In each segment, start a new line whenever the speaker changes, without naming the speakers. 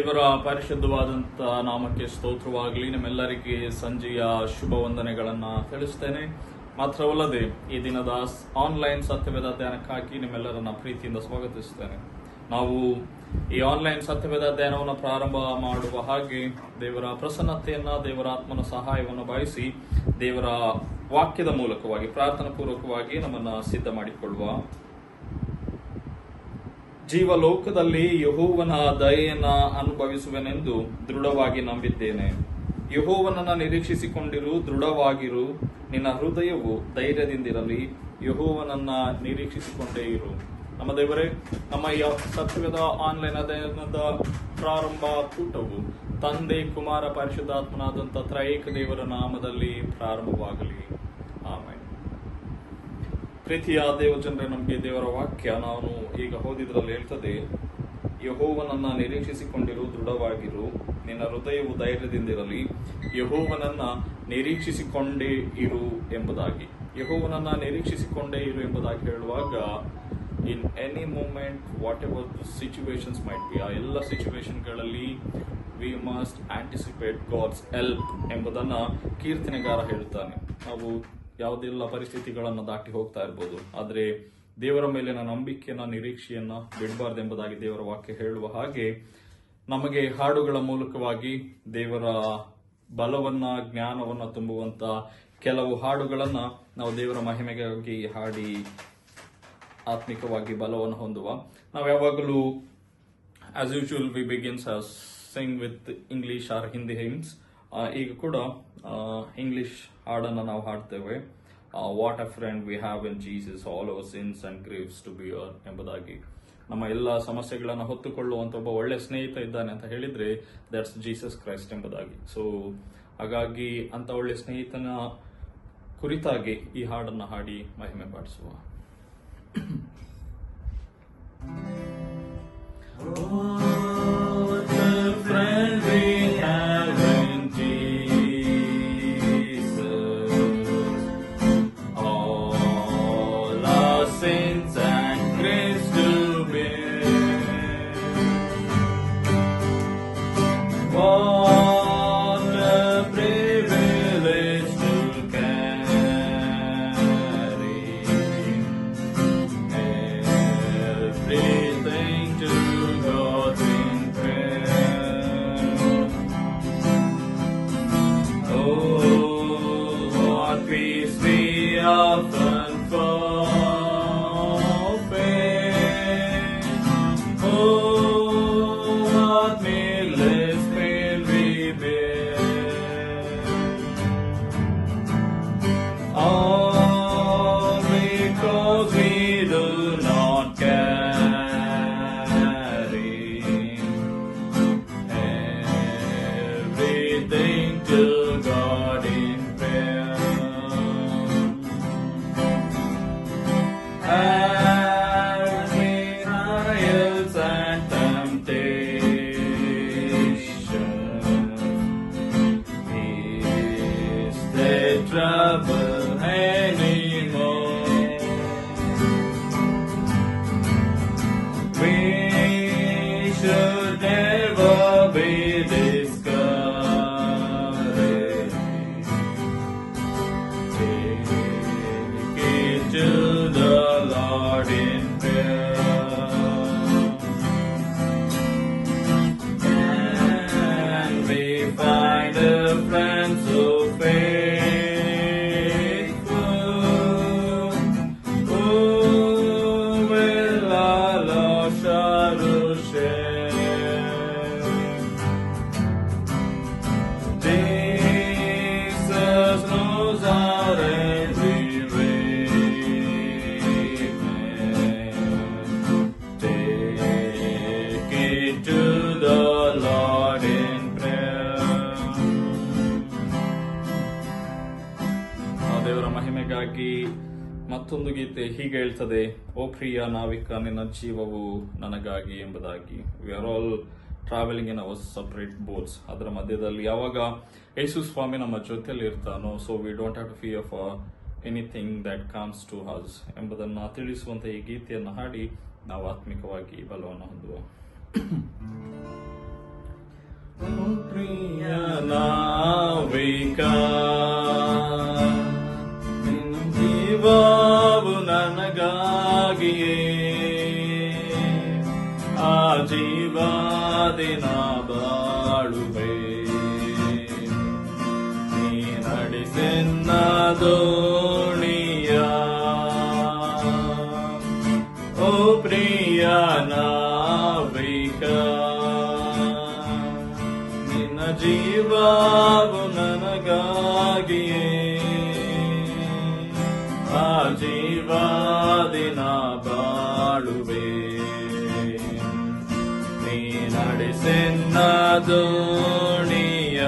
ದೇವರ ಪರಿಶುದ್ಧವಾದಂಥ ನಾಮಕ್ಕೆ ಸ್ತೋತ್ರವಾಗಲಿ. ನಿಮ್ಮೆಲ್ಲರಿಗೆ ಸಂಜೆಯ ಶುಭ ವಂದನೆಗಳನ್ನ ತಿಳಿಸ್ತೇನೆ. ಮಾತ್ರವಲ್ಲದೆ ಈ ದಿನದ ಆನ್ಲೈನ್ ಸತ್ಯವೇದ ಧ್ಯಾನಕ್ಕಾಗಿ ನಿಮ್ಮೆಲ್ಲರನ್ನ ಪ್ರೀತಿಯಿಂದ ಸ್ವಾಗತಿಸ್ತೇನೆ. ನಾವು ಈ ಆನ್ಲೈನ್ ಸತ್ಯವೇದ ಧ್ಯಾನವನ್ನು ಪ್ರಾರಂಭ ಮಾಡುವ ಹಾಗೆ ದೇವರ ಪ್ರಸನ್ನತೆಯನ್ನ, ದೇವರ ಆತ್ಮನ ಸಹಾಯವನ್ನು ಬಯಸಿ ದೇವರ ವಾಕ್ಯದ ಮೂಲಕವಾಗಿ ಪ್ರಾರ್ಥನಾ ಪೂರ್ವಕವಾಗಿ ನಮ್ಮನ್ನ ಸಿದ್ಧ ಮಾಡಿಕೊಳ್ಳುವ. ಜೀವಲೋಕದಲ್ಲಿ ಯೆಹೋವನ ದಯೆಯನ್ನ ಅನುಭವಿಸುವೆನೆಂದು ದೃಢವಾಗಿ ನಂಬಿದ್ದೇನೆ. ಯೆಹೋವನನ್ನ ನಿರೀಕ್ಷಿಸಿಕೊಂಡಿರು, ದೃಢವಾಗಿರು, ನಿನ್ನ ಹೃದಯವು ಧೈರ್ಯದಿಂದಿರಲಿ, ಯೆಹೋವನನ್ನ ನಿರೀಕ್ಷಿಸಿಕೊಂಡೇ ಇರು. ನಮ್ಮ ದೇವರೇ, ನಮ್ಮ ಈ ಸತ್ಯವೇದ ಆನ್ಲೈನ್ ಅಧ್ಯಯನದ ಪ್ರಾರಂಭ ಕೂಟವು ತಂದೆ, ಕುಮಾರ, ಪರಿಶುದ್ಧಾತ್ಮನಾದಂಥ ತ್ರೈಕ ದೇವರ ನಾಮದಲ್ಲಿ ಪ್ರಾರಂಭವಾಗಲಿ. ಆಮೆನ್. ಪ್ರೀತಿಯ ದೇವಜನರೇ, ನಮಗೆ ದೇವರ ವಾಕ್ಯ ನಾನು ಈಗ ಓದಿದ್ರಲ್ಲಿ ಹೇಳ್ತದೆ, ಯೆಹೋವನನ್ನ ನಿರೀಕ್ಷಿಸಿಕೊಂಡಿರು, ದೃಢವಾಗಿರು, ನಿನ್ನ ಹೃದಯವು ಧೈರ್ಯದಿಂದಿರಲಿ, ಯೆಹೋವನನ್ನ ನಿರೀಕ್ಷಿಸಿಕೊಂಡೇ ಇರು ಎಂಬುದಾಗಿ. ಯೆಹೋವನನ್ನ ನಿರೀಕ್ಷಿಸಿಕೊಂಡೇ ಇರು ಎಂಬುದಾಗಿ ಹೇಳುವಾಗ, in any moment whatever the situations might be, ಆ ಎಲ್ಲ ಸಿಚುವೇಶನ್ಗಳಲ್ಲಿ we must anticipate God's help ಎಂಬುದನ್ನ ಕೀರ್ತನೆಗಾರ ಹೇಳ್ತಾನೆ. ನಾವು ಯಾವುದೆಲ್ಲ ಪರಿಸ್ಥಿತಿಗಳನ್ನು ದಾಟಿ ಹೋಗ್ತಾ ಇರ್ಬೋದು, ಆದರೆ ದೇವರ ಮೇಲಿನ ನಂಬಿಕೆಯನ್ನ, ನಿರೀಕ್ಷೆಯನ್ನ ಬಿಡಬಾರ್ದೆಂಬುದಾಗಿ ದೇವರ ವಾಕ್ಯ ಹೇಳುವ ಹಾಗೆ, ನಮಗೆ ಹಾಡುಗಳ ಮೂಲಕವಾಗಿ ದೇವರ ಬಲವನ್ನ, ಜ್ಞಾನವನ್ನ ತುಂಬುವಂತ ಕೆಲವು ಹಾಡುಗಳನ್ನ ನಾವು ದೇವರ ಮಹಿಮೆಗಾಗಿ ಹಾಡಿ ಆತ್ಮಿಕವಾಗಿ ಬಲವನ್ನು ಹೊಂದುವ. ನಾವು ಯಾವಾಗಲೂ as usual we begins sing with English or Hindi hymns. ಈಗ ಕೂಡ ಇಂಗ್ಲಿಷ್ ಹಾಡನ್ನು ನಾವು ಹಾಡ್ತೇವೆ. What a friend we have in Jesus, all our sins and griefs to bear ಎಂಬುದಾಗಿ. ನಮ್ಮ ಎಲ್ಲ ಸಮಸ್ಯೆಗಳನ್ನು ಹೊತ್ತುಕೊಳ್ಳುವಂತ ಒಬ್ಬ ಒಳ್ಳೆ ಸ್ನೇಹಿತ ಇದ್ದಾನೆ ಅಂತ ಹೇಳಿದ್ರೆ ದಟ್ಸ್ ಜೀಸಸ್ ಕ್ರೈಸ್ಟ್ ಎಂಬುದಾಗಿ. ಸೊ ಹಾಗಾಗಿ ಅಂತ ಒಳ್ಳೆ ಸ್ನೇಹಿತನ ಕುರಿತಾಗಿ ಈ ಹಾಡನ್ನು ಹಾಡಿ ಮಹಿಮೆ ಪಡಿಸುವ. ದೇವರ ಮಹಿಮೆಗಾಗಿ ಮತ್ತೊಂದು ಗೀತೆ ಹೀಗೆ ಹೇಳ್ತದೆ, ಓ ಪ್ರಿಯ ನಾವಿಕ, ನಿನ್ನ ಜೀವವು ನನಗಾಗಿ ಎಂಬುದಾಗಿ. We are all travelling in our separate boats. ಅದರ ಮಧ್ಯದಲ್ಲಿ ಯಾವಾಗ ಯೇಸು ಸ್ವಾಮಿ ನಮ್ಮ ಜೊತೆಯಲ್ಲಿ ಇರ್ತಾನೋ, so we don't have to fear for anything that comes to us ಎಂಬುದನ್ನು ತಿಳಿಸುವಂತ ಈ ಗೀತೆಯನ್ನು ಹಾಡಿ ನಾವು ಆತ್ಮಿಕವಾಗಿ ಬಲವನ್ನು ಹೊಂದುವ. ಪ್ರಿಯ ನಾವಿಕ ಜೀವವು ನನಗಾಗಿಯೇ ಆ ಜೀವಾದಿನ ಬಾಳುವೆ ನೀ ನಡೆಸೆನ್ನ ದೋಣಿಯ ಓ ಪ್ರಿಯ ನಾವಿಕ ನಿನ್ನ ಜೀವವು ನನಗಾಗಿಯೇ ಆ ಜೀವಾದಿನ ಬಾಳುವೆ ನೀ ನಡೆಸೆನ್ನ ದೋಣಿಯ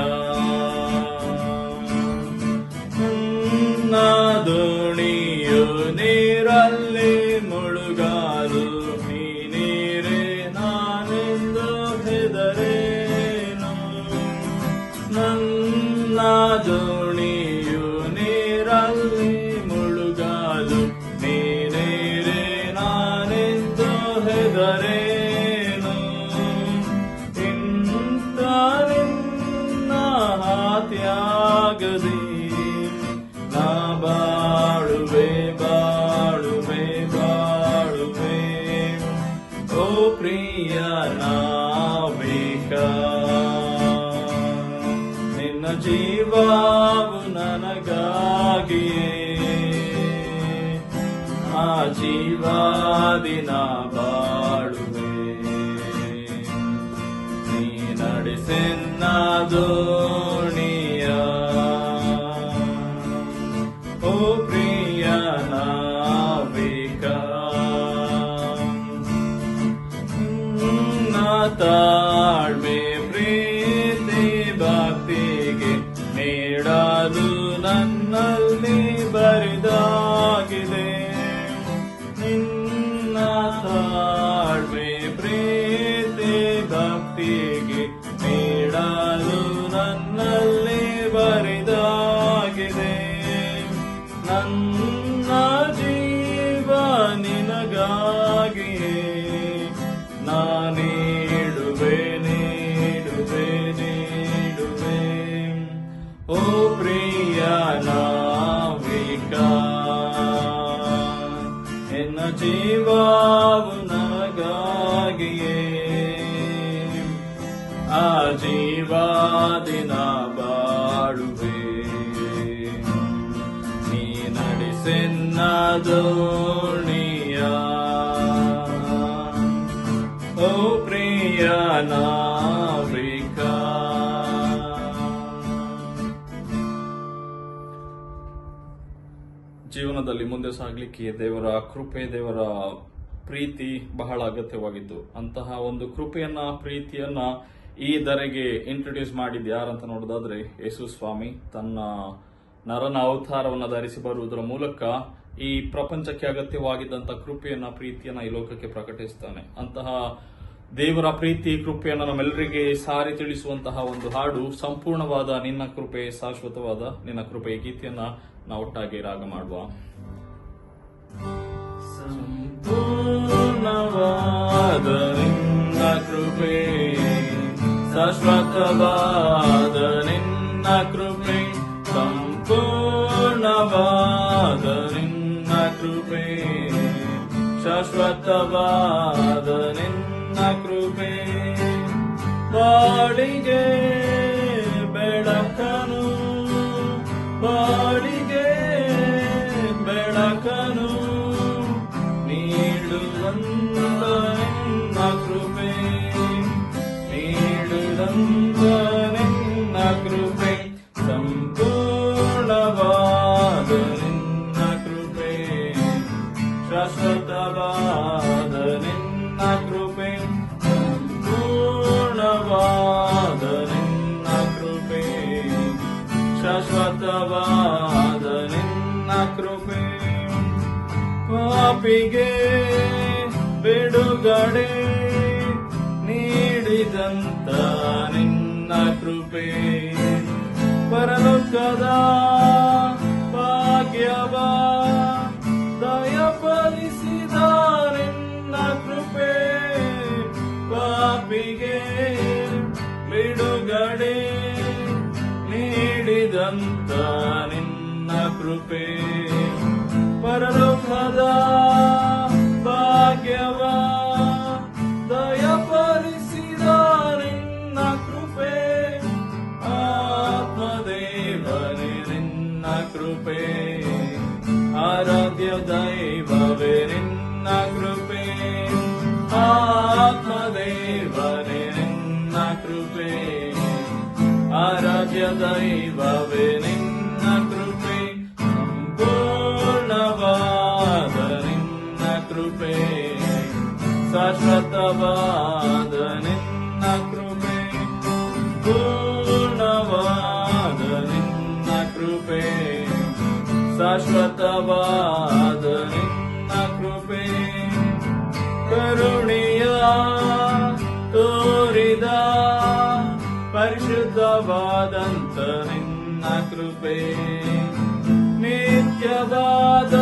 ನನ್ನ ದೋಣಿಯು ನೀರಲ್ಲಿ ಮುಳುಗಾಲು ನೀ ನೀರೇ ನಾನೆಂದು ಹೆದರೇನು ನನ್ನ ದೋಣಿಯು ನೀರಲ್ಲಿ ಮುಳುಗಾಲು ನೀ ನೀರೇ ನಾನೆಂದು ಹೆದರೇನು ಇಂಥ ನಿನ್ನ ತ್ಯಾಗದಿ ನಾ ಬಾಳುವೆ ಬಾಳುವೆ ಬಾಳುವೆ ಓ ಪ್ರಿಯ ನಾವಿಕ ನಿನ್ನ ಜೀವವು ನನಗಾಗಿಯೇ ಆ ಜೀವಾದಿನ ಬಾಳುವೆ ನೀ ನಡೆಸೆನ್ನ ದೋಣಿಯ ಓ ಪ್ರಿಯ ನಾವಿಕ ತಾಳ್ಮೆ ಪ್ರೀತಿ ಭಕ್ತಿಗೆ ನೀಡಲು ನನ್ನಲ್ಲಿ ಬರಿದಾಗಿದೆ ನಿನ್ನ ತಾಳ್ಮೆ ಪ್ರೀತಿ ಭಕ್ತಿಗೆ ನೀಡಲು ನನ್ನಲ್ಲಿ ಬರಿದಾಗಿದೆ ನನ್ನ ಜೀವ ನಿನಗಾಗಿಯೇ ನೀಡುವೆ ನೀಡುವೆ ನೀಡುವೆ ಓ ಪ್ರಿಯ ನಾವಿಕ ಎನ್ನ ಜೀವವು ನನಗಾಗಿಯೇ ಆ ಜೀವಾದಿನ ಬಾಳುವೆ ನೀ ನಡೆಸೆನ್ನ ದೋಣಿಯ ಓ ಪ್ರಿಯ ನಾವಿಕ ಜೀವನದಲ್ಲಿ ಮುಂದೆ ಸಾಗಲಿಕ್ಕೆ ದೇವರ ಕೃಪೆ ದೇವರ ಪ್ರೀತಿ ಬಹಳ ಅಗತ್ಯವಾಗಿತ್ತು. ಅಂತಹ ಒಂದು ಕೃಪೆಯನ್ನ ಪ್ರೀತಿಯನ್ನ ಈ ಧರೆಗೆ ಇಂಟ್ರೊಡ್ಯೂಸ್ ಮಾಡಿದ್ದು ಯಾರಂತ ನೋಡೋದಾದ್ರೆ ಯೇಸು ಸ್ವಾಮಿ ತನ್ನ ನರನ ಅವತಾರವನ್ನು ಧರಿಸಿ ಬರುವುದರ ಮೂಲಕ ಈ ಪ್ರಪಂಚಕ್ಕೆ ಅಗತ್ಯವಾಗಿದ್ದಂತಹ ಕೃಪೆಯನ್ನ ಪ್ರೀತಿಯನ್ನ ಈ ಲೋಕಕ್ಕೆ ಪ್ರಕಟಿಸ್ತಾನೆ. ಅಂತಹ ದೇವರ ಪ್ರೀತಿ ಕೃಪೆಯನ್ನು ನಮ್ಮೆಲ್ಲರಿಗೆ ಸಾರಿ ತಿಳಿಸುವಂತಹ ಒಂದು ಹಾಡು ಸಂಪೂರ್ಣವಾದ ನಿನ್ನ ಕೃಪೆ ಶಾಶ್ವತವಾದ ನಿನ್ನ ಕೃಪೆ ಈ ಗೀತೆಯನ್ನ ನಾವು ಒಟ್ಟಾಗಿ ರಾಗ ಮಾಡುವ. ಸಂಪೂರ್ಣವಾದ ನಿನ್ನ ಕೃಪೆ ಶಾಶ್ವತವಾದ ನಿನ್ನ ಕೃಪೆ ಸಂಪೂರ್ಣವಾದ ನಿನ್ನ ಕೃಪೆ ಶಾಶ್ವತವಾದ ನಿನ್ನ ಕೃಪೆ ಬಾಳಿಗೆ ಬೆಳಕನು ಬಾಳಿಗೆ ಬೆಳಕನು ನೀಡುವಂತ ನಿನ್ನ ಕೃಪೆ ನೀಡುವಂತ ನಿನ್ನ ಕೃಪೆ ಸಂಪೂರ್ಣವಾದ ನಿನ್ನ ಕೃಪೆ ಶಾಶ್ವತವಾದ ನಿನ್ನ ಕೃಪೆ ಸಂಪೂರ್ಣವಾದ ನಿನ್ನ ಕೃಪೆ ಶಾಶ್ವತವಾದ ನಿನ್ನ ಕೃಪೆ ಪಾಪಿಗೆ ಬಿಡುಗಡೆ ನೀಡಿದಂತ ನಿನ್ನ ಕೃಪೆ ಪರಲೋಕದ ಭಾಗ್ಯವ ದಯಪಾಲಿಸಿದ ನಿನ್ನ ಕೃಪೆ ಪಾಪಿಗೆ ಬಿಡುಗಡೆ ಸುಖದ ಭಾಗ್ಯವ ದಯಪರಿಸಿದ ನಿನ್ನ ಕೃಪೆ, ಆತ್ಮದೇವನೇ ನಿನ್ನ ಕೃಪೆ, ಆರಾಧ್ಯ ದೈವವೇ ನಿನ್ನ ಕೃಪೆ, ಆತ್ಮದೇವನೇ ನಿನ್ನ ಕೃಪೆ, ಆರಾಧ್ಯ ದೈವವೇ ನಿನ್ನ ಕೃಪೆ, ಸಂಪೂರ್ಣವಾದ ನಿನ್ನ ಕೃಪೆ, ಶಾಶ್ವತವಾದ ನಿನ್ನ ಕೃಪೆ, ಪೂರ್ಣವಾದ ನಿನ್ನ ಕೃಪೆ, ಶಾಶ್ವತವಾದ ನಿನ್ನ ಕೃಪೆ, ಕರುಣೆಯ ತೋರಿದ ಪರಿಶುದ್ಧವಾದಂತ ನಿನ್ನ ಕೃಪೆ, ನಿತ್ಯವಾದ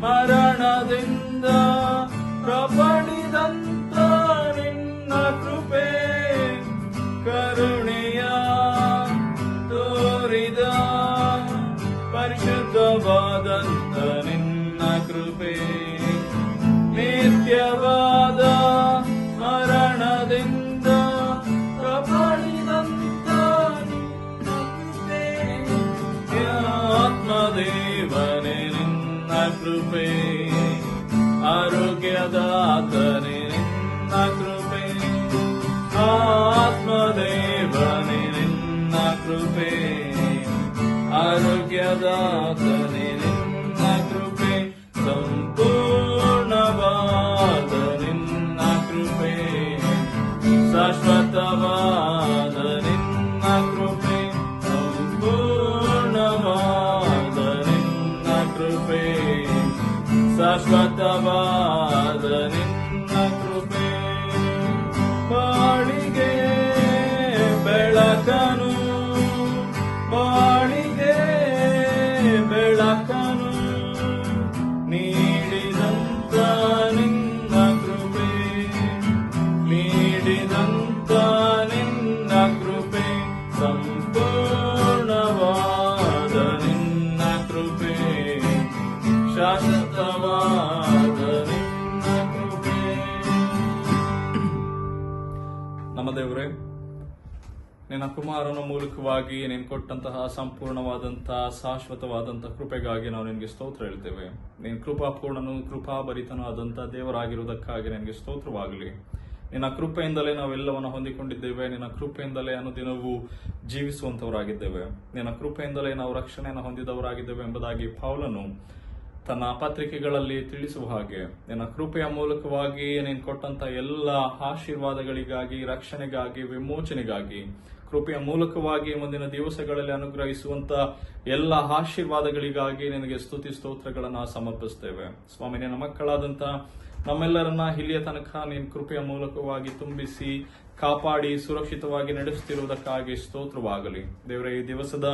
ಮರಣದಿಂದ ಪ್ರಪಣಿದಂತ ನಿನ್ನ ಕೃಪೆ, ಕರುಣೆಯ ತೋರಿದ ಪರಿಶುದ್ಧವಾದಂತ ನಿನ್ನ ಕೃಪೆ, ನಿತ್ಯವಾದ ಮರಣದಿಂದ ಪ್ರಪಣಿದಂತ ನಿನ್ನ ಕೃಪೆ, ಆತ್ಮದೇವನೇ ನಿನ್ನ ಕೃಪೆ, ಆರೋಗ್ಯದಾತನೇ ನಿನ್ನ ಕೃಪೆ, ಆತ್ಮದೇವನೇ ನಿನ್ನ ಕೃಪೆ, ಆರೋಗ್ಯದಾತನೇ ನಿನ್ನ ಕೃಪೆ, ಸಂಪೂರ್ಣವಾದ ನಿನ್ನ ಕೃಪೆ, ಶಾಶ್ವತವಾದ ನಿನ್ನ ಕೃಪೆ, ಸಂಪೂರ್ಣವಾದ ನಿನ್ನ ಕೃಪೆ, ಶಾಶ್ವತವಾದ ನಿನ್ನ ಕೃಪೆ, ಬಾಳಿಗೆ ಬೆಳಕನು, ಬಾಳಿಗೆ ಬೆಳಕನು ನೀಡಿದಂತ ನಿನ್ನ ಕೃಪೆ, ನೀಡಿದಂತ ನಿನ್ನ ಕೃಪೆ, ಸಂಪೂರ್ಣವಾದ ನಿನ್ನ ಕೃಪೆ, ಶಾಶ್ವತವಾದ ನಿನ್ನ ಕೃಪೆ. ನಮ್ಮ ದೇವರೇ, ನಿನ್ನ ಕುಮಾರನ ಮೂಲಕವಾಗಿ ನೀನು ಕೊಟ್ಟಂತಹ ಸಂಪೂರ್ಣವಾದಂತಹ ಶಾಶ್ವತವಾದಂತಹ ಕೃಪೆಗಾಗಿ ನಾವು ನಿನಗೆ ಸ್ತೋತ್ರ ಹೇಳ್ತೇವೆ. ನೀನು ಕೃಪಾಪೂರ್ಣನು ಕೃಪಾಭರಿತನೂ ಆದಂತಹ ದೇವರಾಗಿರುವುದಕ್ಕಾಗಿ ನಿನಗೆ ಸ್ತೋತ್ರವಾಗಲಿ. ನಿನ್ನ ಕೃಪೆಯಿಂದಲೇ ನಾವೆಲ್ಲವನ್ನು ಹೊಂದಿಕೊಂಡಿದ್ದೇವೆ, ನಿನ್ನ ಕೃಪೆಯಿಂದಲೇ ಅನುದಿನವೂ ಜೀವಿಸುವಂತವರಾಗಿದ್ದೇವೆ, ನಿನ್ನ ಕೃಪೆಯಿಂದಲೇ ನಾವು ರಕ್ಷಣೆಯನ್ನು ಹೊಂದಿದವರಾಗಿದ್ದೇವೆ ಎಂಬುದಾಗಿ ಪೌಲನು ತನ್ನ ಪತ್ರಿಕೆಗಳಲ್ಲಿ ತಿಳಿಸುವ ಹಾಗೆ ನಿನ್ನ ಕೃಪೆಯ ಮೂಲಕವಾಗಿ ನೀನು ಕೊಟ್ಟಂತ ಎಲ್ಲ ಆಶೀರ್ವಾದಗಳಿಗಾಗಿ, ರಕ್ಷಣೆಗಾಗಿ, ವಿಮೋಚನೆಗಾಗಿ, ಕೃಪೆಯ ಮೂಲಕವಾಗಿ ಮುಂದಿನ ದಿವಸಗಳಲ್ಲಿ ಅನುಗ್ರಹಿಸುವಂತ ಎಲ್ಲ ಆಶೀರ್ವಾದಗಳಿಗಾಗಿ ನಿನಗೆ ಸ್ತುತಿ ಸ್ತೋತ್ರಗಳನ್ನು ಸಮರ್ಪಿಸ್ತೇವೆ. ಸ್ವಾಮಿ, ನಿನ್ನ ಮಕ್ಕಳಾದಂತ ನಮ್ಮೆಲ್ಲರನ್ನ ಇಲ್ಲಿಯ ತನಕ ನೀನು ಕೃಪೆಯ ಮೂಲಕವಾಗಿ ತುಂಬಿಸಿ ಕಾಪಾಡಿ ಸುರಕ್ಷಿತವಾಗಿ ನಡೆಸುತ್ತಿರುವುದಕ್ಕಾಗಿ ಸ್ತೋತ್ರವಾಗಲಿ. ದೇವರೇ, ಈ ದಿವಸದ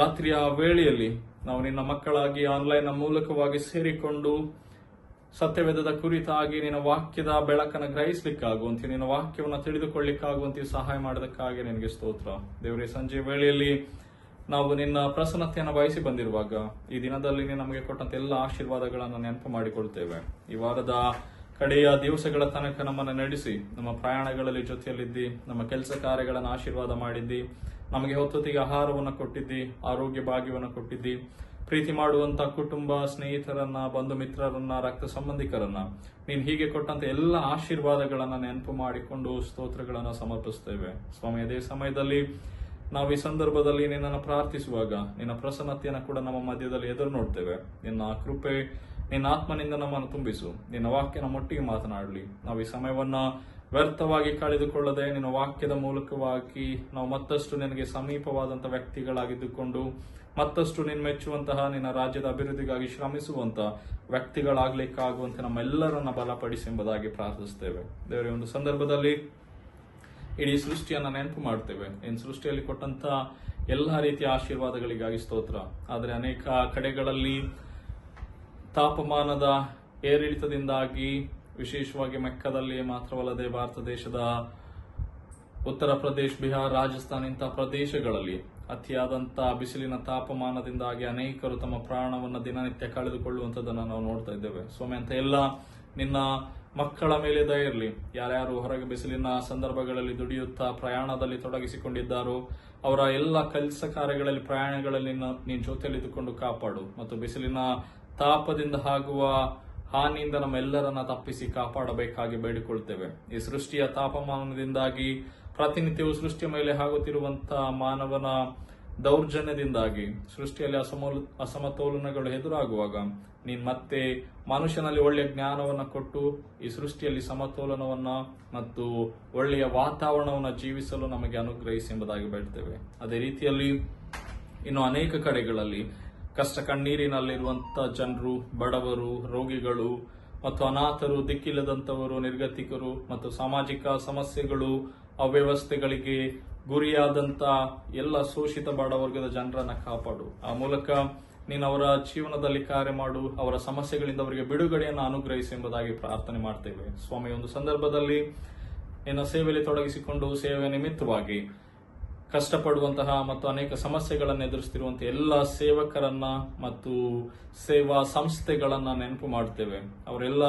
ರಾತ್ರಿಯ ವೇಳೆಯಲ್ಲಿ ನಾವು ನಿನ್ನ ಮಕ್ಕಳಾಗಿ ಆನ್ಲೈನ್ ಮೂಲಕವಾಗಿ ಸೇರಿಕೊಂಡು ಸತ್ಯವೇದದ ಕುರಿತಾಗಿ ನಿನ್ನ ವಾಕ್ಯದ ಬೆಳಕನ್ನು ಗ್ರಹಿಸಲಿಕ್ಕಾಗುವಂತೆ, ನಿನ್ನ ವಾಕ್ಯವನ್ನು ತಿಳಿದುಕೊಳ್ಳಿಕ್ಕಾಗುವಂತೆ ಸಹಾಯ ಮಾಡೋದಕ್ಕಾಗಿ ನಿನಗೆ ಸ್ತೋತ್ರ. ದೇವರೇ, ಸಂಜೆ ವೇಳೆಯಲ್ಲಿ ನಾವು ನಿನ್ನ ಪ್ರಸನ್ನತೆಯನ್ನು ಬಯಸಿ ಬಂದಿರುವಾಗ ಈ ದಿನದಲ್ಲಿ ನಮಗೆ ಕೊಟ್ಟಂತ ಎಲ್ಲ ಆಶೀರ್ವಾದಗಳನ್ನು ನೆನಪು ಮಾಡಿಕೊಳ್ತೇವೆ. ಈ ವಾರದ ಕಡೆಯ ದಿವಸಗಳ ತನಕ ನಮ್ಮನ್ನು ನಡೆಸಿ ನಮ್ಮ ಪ್ರಯಾಣಗಳಲ್ಲಿ ಜೊತೆಯಲ್ಲಿದ್ದಿ, ನಮ್ಮ ಕೆಲಸ ಕಾರ್ಯಗಳನ್ನು ಆಶೀರ್ವಾದ ಮಾಡಿದ್ದಿ, ನಮಗೆ ಹೊತ್ತೊತ್ತಿಗೆ ಆಹಾರವನ್ನು ಕೊಟ್ಟಿದ್ದಿ, ಆರೋಗ್ಯ ಭಾಗ್ಯವನ್ನು ಕೊಟ್ಟಿದ್ದಿ, ಪ್ರೀತಿ ಮಾಡುವಂತ ಕುಟುಂಬ ಸ್ನೇಹಿತರನ್ನ, ಬಂಧು ಮಿತ್ರರನ್ನ, ರಕ್ತ ಸಂಬಂಧಿಕರನ್ನ ನೀನು ಹೀಗೆ ಕೊಟ್ಟಂತ ಎಲ್ಲ ಆಶೀರ್ವಾದಗಳನ್ನ ನೆನಪು ಮಾಡಿಕೊಂಡು ಸ್ತೋತ್ರಗಳನ್ನು ಸಮರ್ಪಿಸ್ತೇವೆ. ಸ್ವಾಮಿ, ಅದೇ ಸಮಯದಲ್ಲಿ ನಾವು ಈ ಸಂದರ್ಭದಲ್ಲಿ ನಿನ್ನನ್ನು ಪ್ರಾರ್ಥಿಸುವಾಗ ನಿನ್ನ ಪ್ರಸನ್ನತೆಯನ್ನು ಕೂಡ ನಮ್ಮ ಮಧ್ಯದಲ್ಲಿ ಎದುರು ನೋಡ್ತೇವೆ. ನಿನ್ನ ಕೃಪೆ, ನಿನ್ನ ಆತ್ಮನಿಂದ ನಮ್ಮನ್ನು ತುಂಬಿಸು. ನಿನ್ನ ವಾಕ್ಯನ ಮೊಟ್ಟಿಗೆ ಮಾತನಾಡಲಿ. ನಾವು ಈ ಸಮಯವನ್ನ ವ್ಯರ್ಥವಾಗಿ ಕಳೆದುಕೊಳ್ಳದೆ ನಿನ್ನ ವಾಕ್ಯದ ಮೂಲಕವಾಗಿ ನಾವು ಮತ್ತಷ್ಟು ನಿನಗೆ ಸಮೀಪವಾದಂಥ ವ್ಯಕ್ತಿಗಳಾಗಿದ್ದುಕೊಂಡು ಮತ್ತಷ್ಟು ನಿನ್ನ ಮೆಚ್ಚುವಂತಹ ನಿನ್ನ ರಾಜ್ಯದ ಅಭಿವೃದ್ಧಿಗಾಗಿ ಶ್ರಮಿಸುವಂತ ವ್ಯಕ್ತಿಗಳಾಗ್ಲಿಕ್ಕಾಗುವಂತೆ ನಮ್ಮೆಲ್ಲರನ್ನ ಬಲಪಡಿಸಿ ಎಂಬುದಾಗಿ ಪ್ರಾರ್ಥಿಸ್ತೇವೆ. ದೇವರೇ, ಒಂದು ಸಂದರ್ಭದಲ್ಲಿ ಇಡೀ ಸೃಷ್ಟಿಯನ್ನ ನೆನಪು ಮಾಡ್ತೇವೆ. ನಿನ್ನ ಸೃಷ್ಟಿಯಲ್ಲಿ ಕೊಟ್ಟಂತ ಎಲ್ಲಾ ರೀತಿಯ ಆಶೀರ್ವಾದಗಳಿಗಾಗಿ ಸ್ತೋತ್ರ. ಆದರೆ ಅನೇಕ ಕಡೆಗಳಲ್ಲಿ ತಾಪಮಾನದ ಏರಿಳಿತದಿಂದಾಗಿ, ವಿಶೇಷವಾಗಿ ಮೆಕ್ಕದಲ್ಲಿ ಮಾತ್ರವಲ್ಲದೆ ಭಾರತ ದೇಶದ ಉತ್ತರ ಪ್ರದೇಶ, ಬಿಹಾರ್, ರಾಜಸ್ಥಾನ ಇಂತಹ ಪ್ರದೇಶಗಳಲ್ಲಿ ಅತಿಯಾದಂಥ ಬಿಸಿಲಿನ ತಾಪಮಾನದಿಂದಾಗಿ ಅನೇಕರು ತಮ್ಮ ಪ್ರಾಣವನ್ನು ದಿನನಿತ್ಯ ಕಳೆದುಕೊಳ್ಳುವಂಥದ್ದನ್ನು ನಾವು ನೋಡ್ತಾ ಇದ್ದೇವೆ. ಸ್ವಾಮಿ, ಅಂತ ಎಲ್ಲ ನಿನ್ನ ಮಕ್ಕಳ ಮೇಲೆ ದಯ ಇರಲಿ. ಯಾರ್ಯಾರು ಹೊರಗೆ ಬಿಸಿಲಿನ ಸಂದರ್ಭಗಳಲ್ಲಿ ದುಡಿಯುತ್ತಾ ಪ್ರಯಾಣದಲ್ಲಿ ತೊಡಗಿಸಿಕೊಂಡಿದ್ದಾರೋ ಅವರ ಎಲ್ಲ ಕೆಲಸ ಕಾರ್ಯಗಳಲ್ಲಿ, ಪ್ರಯಾಣಗಳಲ್ಲಿ ನೀನು ಜೊತೆಯಲ್ಲಿ ಇದ್ದುಕೊಂಡು ಕಾಪಾಡು. ಮತ್ತು ಬಿಸಿಲಿನ ತಾಪದಿಂದ ಆಗುವ ಹಾನಿಯಿಂದ ನಮ್ಮೆಲ್ಲರನ್ನ ತಪ್ಪಿಸಿ ಕಾಪಾಡಬೇಕಾಗಿ ಬೇಡಿಕೊಳ್ತೇವೆ. ಈ ಸೃಷ್ಟಿಯ ತಾಪಮಾನದಿಂದಾಗಿ ಪ್ರತಿನಿತ್ಯವೂ ಸೃಷ್ಟಿಯ ಮೇಲೆ ಆಗುತ್ತಿರುವಂತಹ ಮಾನವನ ದೌರ್ಜನ್ಯದಿಂದಾಗಿ ಸೃಷ್ಟಿಯಲ್ಲಿ ಅಸಮತೋಲನಗಳು ಎದುರಾಗುವಾಗ ನೀನ್ ಮತ್ತೆ ಮನುಷ್ಯನಲ್ಲಿ ಒಳ್ಳೆಯ ಜ್ಞಾನವನ್ನ ಕೊಟ್ಟು ಈ ಸೃಷ್ಟಿಯಲ್ಲಿ ಸಮತೋಲನವನ್ನ ಮತ್ತು ಒಳ್ಳೆಯ ವಾತಾವರಣವನ್ನ ಜೀವಿಸಲು ನಮಗೆ ಅನುಗ್ರಹಿಸಿ ಎಂಬುದಾಗಿ ಬೇಡ್ತೇವೆ. ಅದೇ ರೀತಿಯಲ್ಲಿ ಇನ್ನು ಅನೇಕ ಕಡೆಗಳಲ್ಲಿ ಕಷ್ಟ ಕಣ್ಣೀರಿನಲ್ಲಿರುವಂತಹ ಜನರು, ಬಡವರು, ರೋಗಿಗಳು ಮತ್ತು ಅನಾಥರು, ದಿಕ್ಕಿಲ್ಲದಂತವರು, ನಿರ್ಗತಿಕರು ಮತ್ತು ಸಾಮಾಜಿಕ ಸಮಸ್ಯೆಗಳು, ಅವ್ಯವಸ್ಥೆಗಳಿಗೆ ಗುರಿಯಾದಂತ ಎಲ್ಲ ಶೋಷಿತ ಬಡವರ್ಗದ ಜನರನ್ನ ಕಾಪಾಡು. ಆ ಮೂಲಕ ನೀನು ಅವರ ಜೀವನದಲ್ಲಿ ಕಾರ್ಯ ಮಾಡು, ಅವರ ಸಮಸ್ಯೆಗಳಿಂದ ಅವರಿಗೆ ಬಿಡುಗಡೆಯನ್ನು ಅನುಗ್ರಹಿಸಿ ಎಂಬುದಾಗಿ ಪ್ರಾರ್ಥನೆ ಮಾಡ್ತೇವೆ. ಸ್ವಾಮಿ, ಒಂದು ಸಂದರ್ಭದಲ್ಲಿ ನಿನ್ನ ಸೇವೆಯಲ್ಲಿ ತೊಡಗಿಸಿಕೊಂಡು ಸೇವೆಯ ನಿಮಿತ್ತವಾಗಿ ಕಷ್ಟಪಡುವಂತಹ ಮತ್ತು ಅನೇಕ ಸಮಸ್ಯೆಗಳನ್ನು ಎದುರಿಸುತ್ತಿರುವಂತಹ ಎಲ್ಲ ಸೇವಕರನ್ನ ಮತ್ತು ಸೇವಾ ಸಂಸ್ಥೆಗಳನ್ನ ನೆನಪು ಮಾಡ್ತೇವೆ. ಅವರೆಲ್ಲ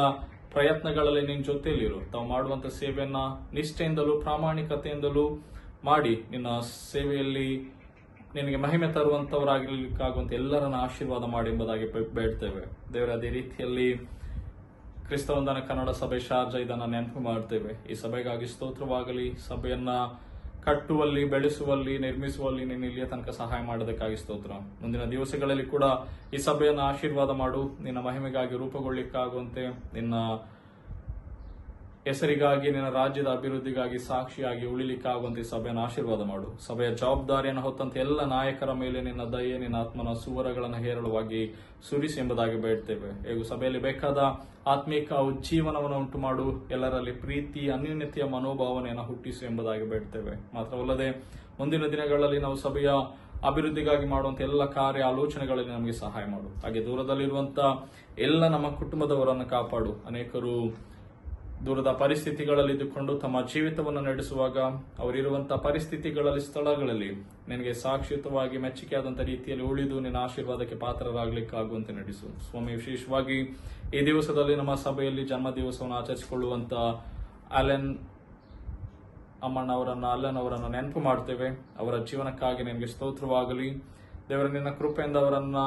ಪ್ರಯತ್ನಗಳಲ್ಲಿ ನಿನ್ನ ಜೊತೆಯಲ್ಲಿರು. ತಾವು ಮಾಡುವಂತಹ ಸೇವೆಯನ್ನ ನಿಷ್ಠೆಯಿಂದಲೂ ಪ್ರಾಮಾಣಿಕತೆಯಿಂದಲೂ ಮಾಡಿ ನಿನ್ನ ಸೇವೆಯಲ್ಲಿ ನಿನಗೆ ಮಹಿಮೆ ತರುವಂತವರಾಗಿರ್ಲಿಕ್ಕಾಗುವಂತ ಎಲ್ಲರನ್ನ ಆಶೀರ್ವಾದ ಮಾಡಿ ಎಂಬುದಾಗಿ ಬೇಡ್ತೇವೆ. ದೇವರ ಅದೇ ರೀತಿಯಲ್ಲಿ ಕ್ರಿಸ್ತವಂದನ ಕನ್ನಡ ಸಭೆ ಶಾರ್ಜಾ ಇದನ್ನ ನೆನಪು ಮಾಡ್ತೇವೆ. ಈ ಸಭೆಗಾಗಿ ಸ್ತೋತ್ರವಾಗಲಿ. ಸಭೆಯನ್ನ ಕಟ್ಟುವಲ್ಲಿ, ಬೆಳೆಸುವಲ್ಲಿ, ನಿರ್ಮಿಸುವಲ್ಲಿ ನೀನು ಇಲ್ಲಿಯ ತನಕ ಸಹಾಯ ಮಾಡೋದಕ್ಕಾಗಿ ಸ್ತೋತ್ರ. ಮುಂದಿನ ದಿವಸಗಳಲ್ಲಿ ಕೂಡ ಈ ಸಭೆಯನ್ನು ಆಶೀರ್ವಾದ ಮಾಡು. ನಿನ್ನ ಮಹಿಮೆಗಾಗಿ ರೂಪುಗೊಳ್ಳಿಕ್ಕಾಗುವಂತೆ, ನಿನ್ನ ಹೆಸರಿಗಾಗಿ, ನಿನ್ನ ರಾಜ್ಯದ ಅಭಿವೃದ್ಧಿಗಾಗಿ ಸಾಕ್ಷಿಯಾಗಿ ಉಳಿಲಿಕ್ಕಾಗುವಂತೆ ಸಭೆಯನ್ನು ಆಶೀರ್ವಾದ ಮಾಡು. ಸಭೆಯ ಜವಾಬ್ದಾರಿಯನ್ನು ಹೊತ್ತಂತೆ ಎಲ್ಲ ನಾಯಕರ ಮೇಲೆ ನಿನ್ನ ದಯೆ, ನಿನ್ನ ಆತ್ಮನ ಸುವರಗಳನ್ನು ಹೇರಳವಾಗಿ ಸುರಿಸಿ ಎಂಬುದಾಗಿ ಬೇಡ್ತೇವೆ. ಹೇಗೂ ಸಭೆಯಲ್ಲಿ ಬೇಕಾದ ಆತ್ಮಿಕ ಉಜ್ಜೀವನವನ್ನು ಉಂಟು ಮಾಡು. ಎಲ್ಲರಲ್ಲಿ ಪ್ರೀತಿ, ಅನ್ಯೋನ್ಯತೆಯ ಮನೋಭಾವನೆಯನ್ನು ಹುಟ್ಟಿಸು ಎಂಬುದಾಗಿ ಬೇಡ್ತೇವೆ. ಮಾತ್ರವಲ್ಲದೆ ಮುಂದಿನ ದಿನಗಳಲ್ಲಿ ನಾವು ಸಭೆಯ ಅಭಿವೃದ್ಧಿಗಾಗಿ ಮಾಡುವಂತ ಎಲ್ಲ ಕಾರ್ಯ ಆಲೋಚನೆಗಳಲ್ಲಿ ನಮಗೆ ಸಹಾಯ ಮಾಡು. ಹಾಗೆ ದೂರದಲ್ಲಿರುವಂತಹ ಎಲ್ಲ ನಮ್ಮ ಕುಟುಂಬದವರನ್ನು ಕಾಪಾಡು. ಅನೇಕರು ದೂರದ ಪರಿಸ್ಥಿತಿಗಳಲ್ಲಿ ಇದ್ದುಕೊಂಡು ತಮ್ಮ ಜೀವಿತವನ್ನು ನಡೆಸುವಾಗ ಅವರಿರುವಂತಹ ಪರಿಸ್ಥಿತಿಗಳಲ್ಲಿ, ಸ್ಥಳಗಳಲ್ಲಿ ನಿನಗೆ ಸಾಕ್ಷಿಯುತವಾಗಿ ಮೆಚ್ಚುಗೆಯಾದಂತಹ ರೀತಿಯಲ್ಲಿ ಉಳಿದು ನಿನ್ನ ಆಶೀರ್ವಾದಕ್ಕೆ ಪಾತ್ರರಾಗಲಿಕ್ಕಾಗುವಂತೆ ನಡೆಸು. ಸ್ವಾಮಿ, ವಿಶೇಷವಾಗಿ ಈ ದಿವಸದಲ್ಲಿ ನಮ್ಮ ಸಭೆಯಲ್ಲಿ ಜನ್ಮ ದಿವಸವನ್ನು ಆಚರಿಸಿಕೊಳ್ಳುವಂತ ಅಲೆನ್ ಅವರನ್ನು ನೆನಪು ಮಾಡ್ತೇವೆ. ಅವರ ಜೀವನಕ್ಕಾಗಿ ನಿನಗೆ ಸ್ತೋತ್ರವಾಗಲಿ. ದೇವರ ನಿನ್ನ ಕೃಪೆಯಿಂದ ಅವರನ್ನ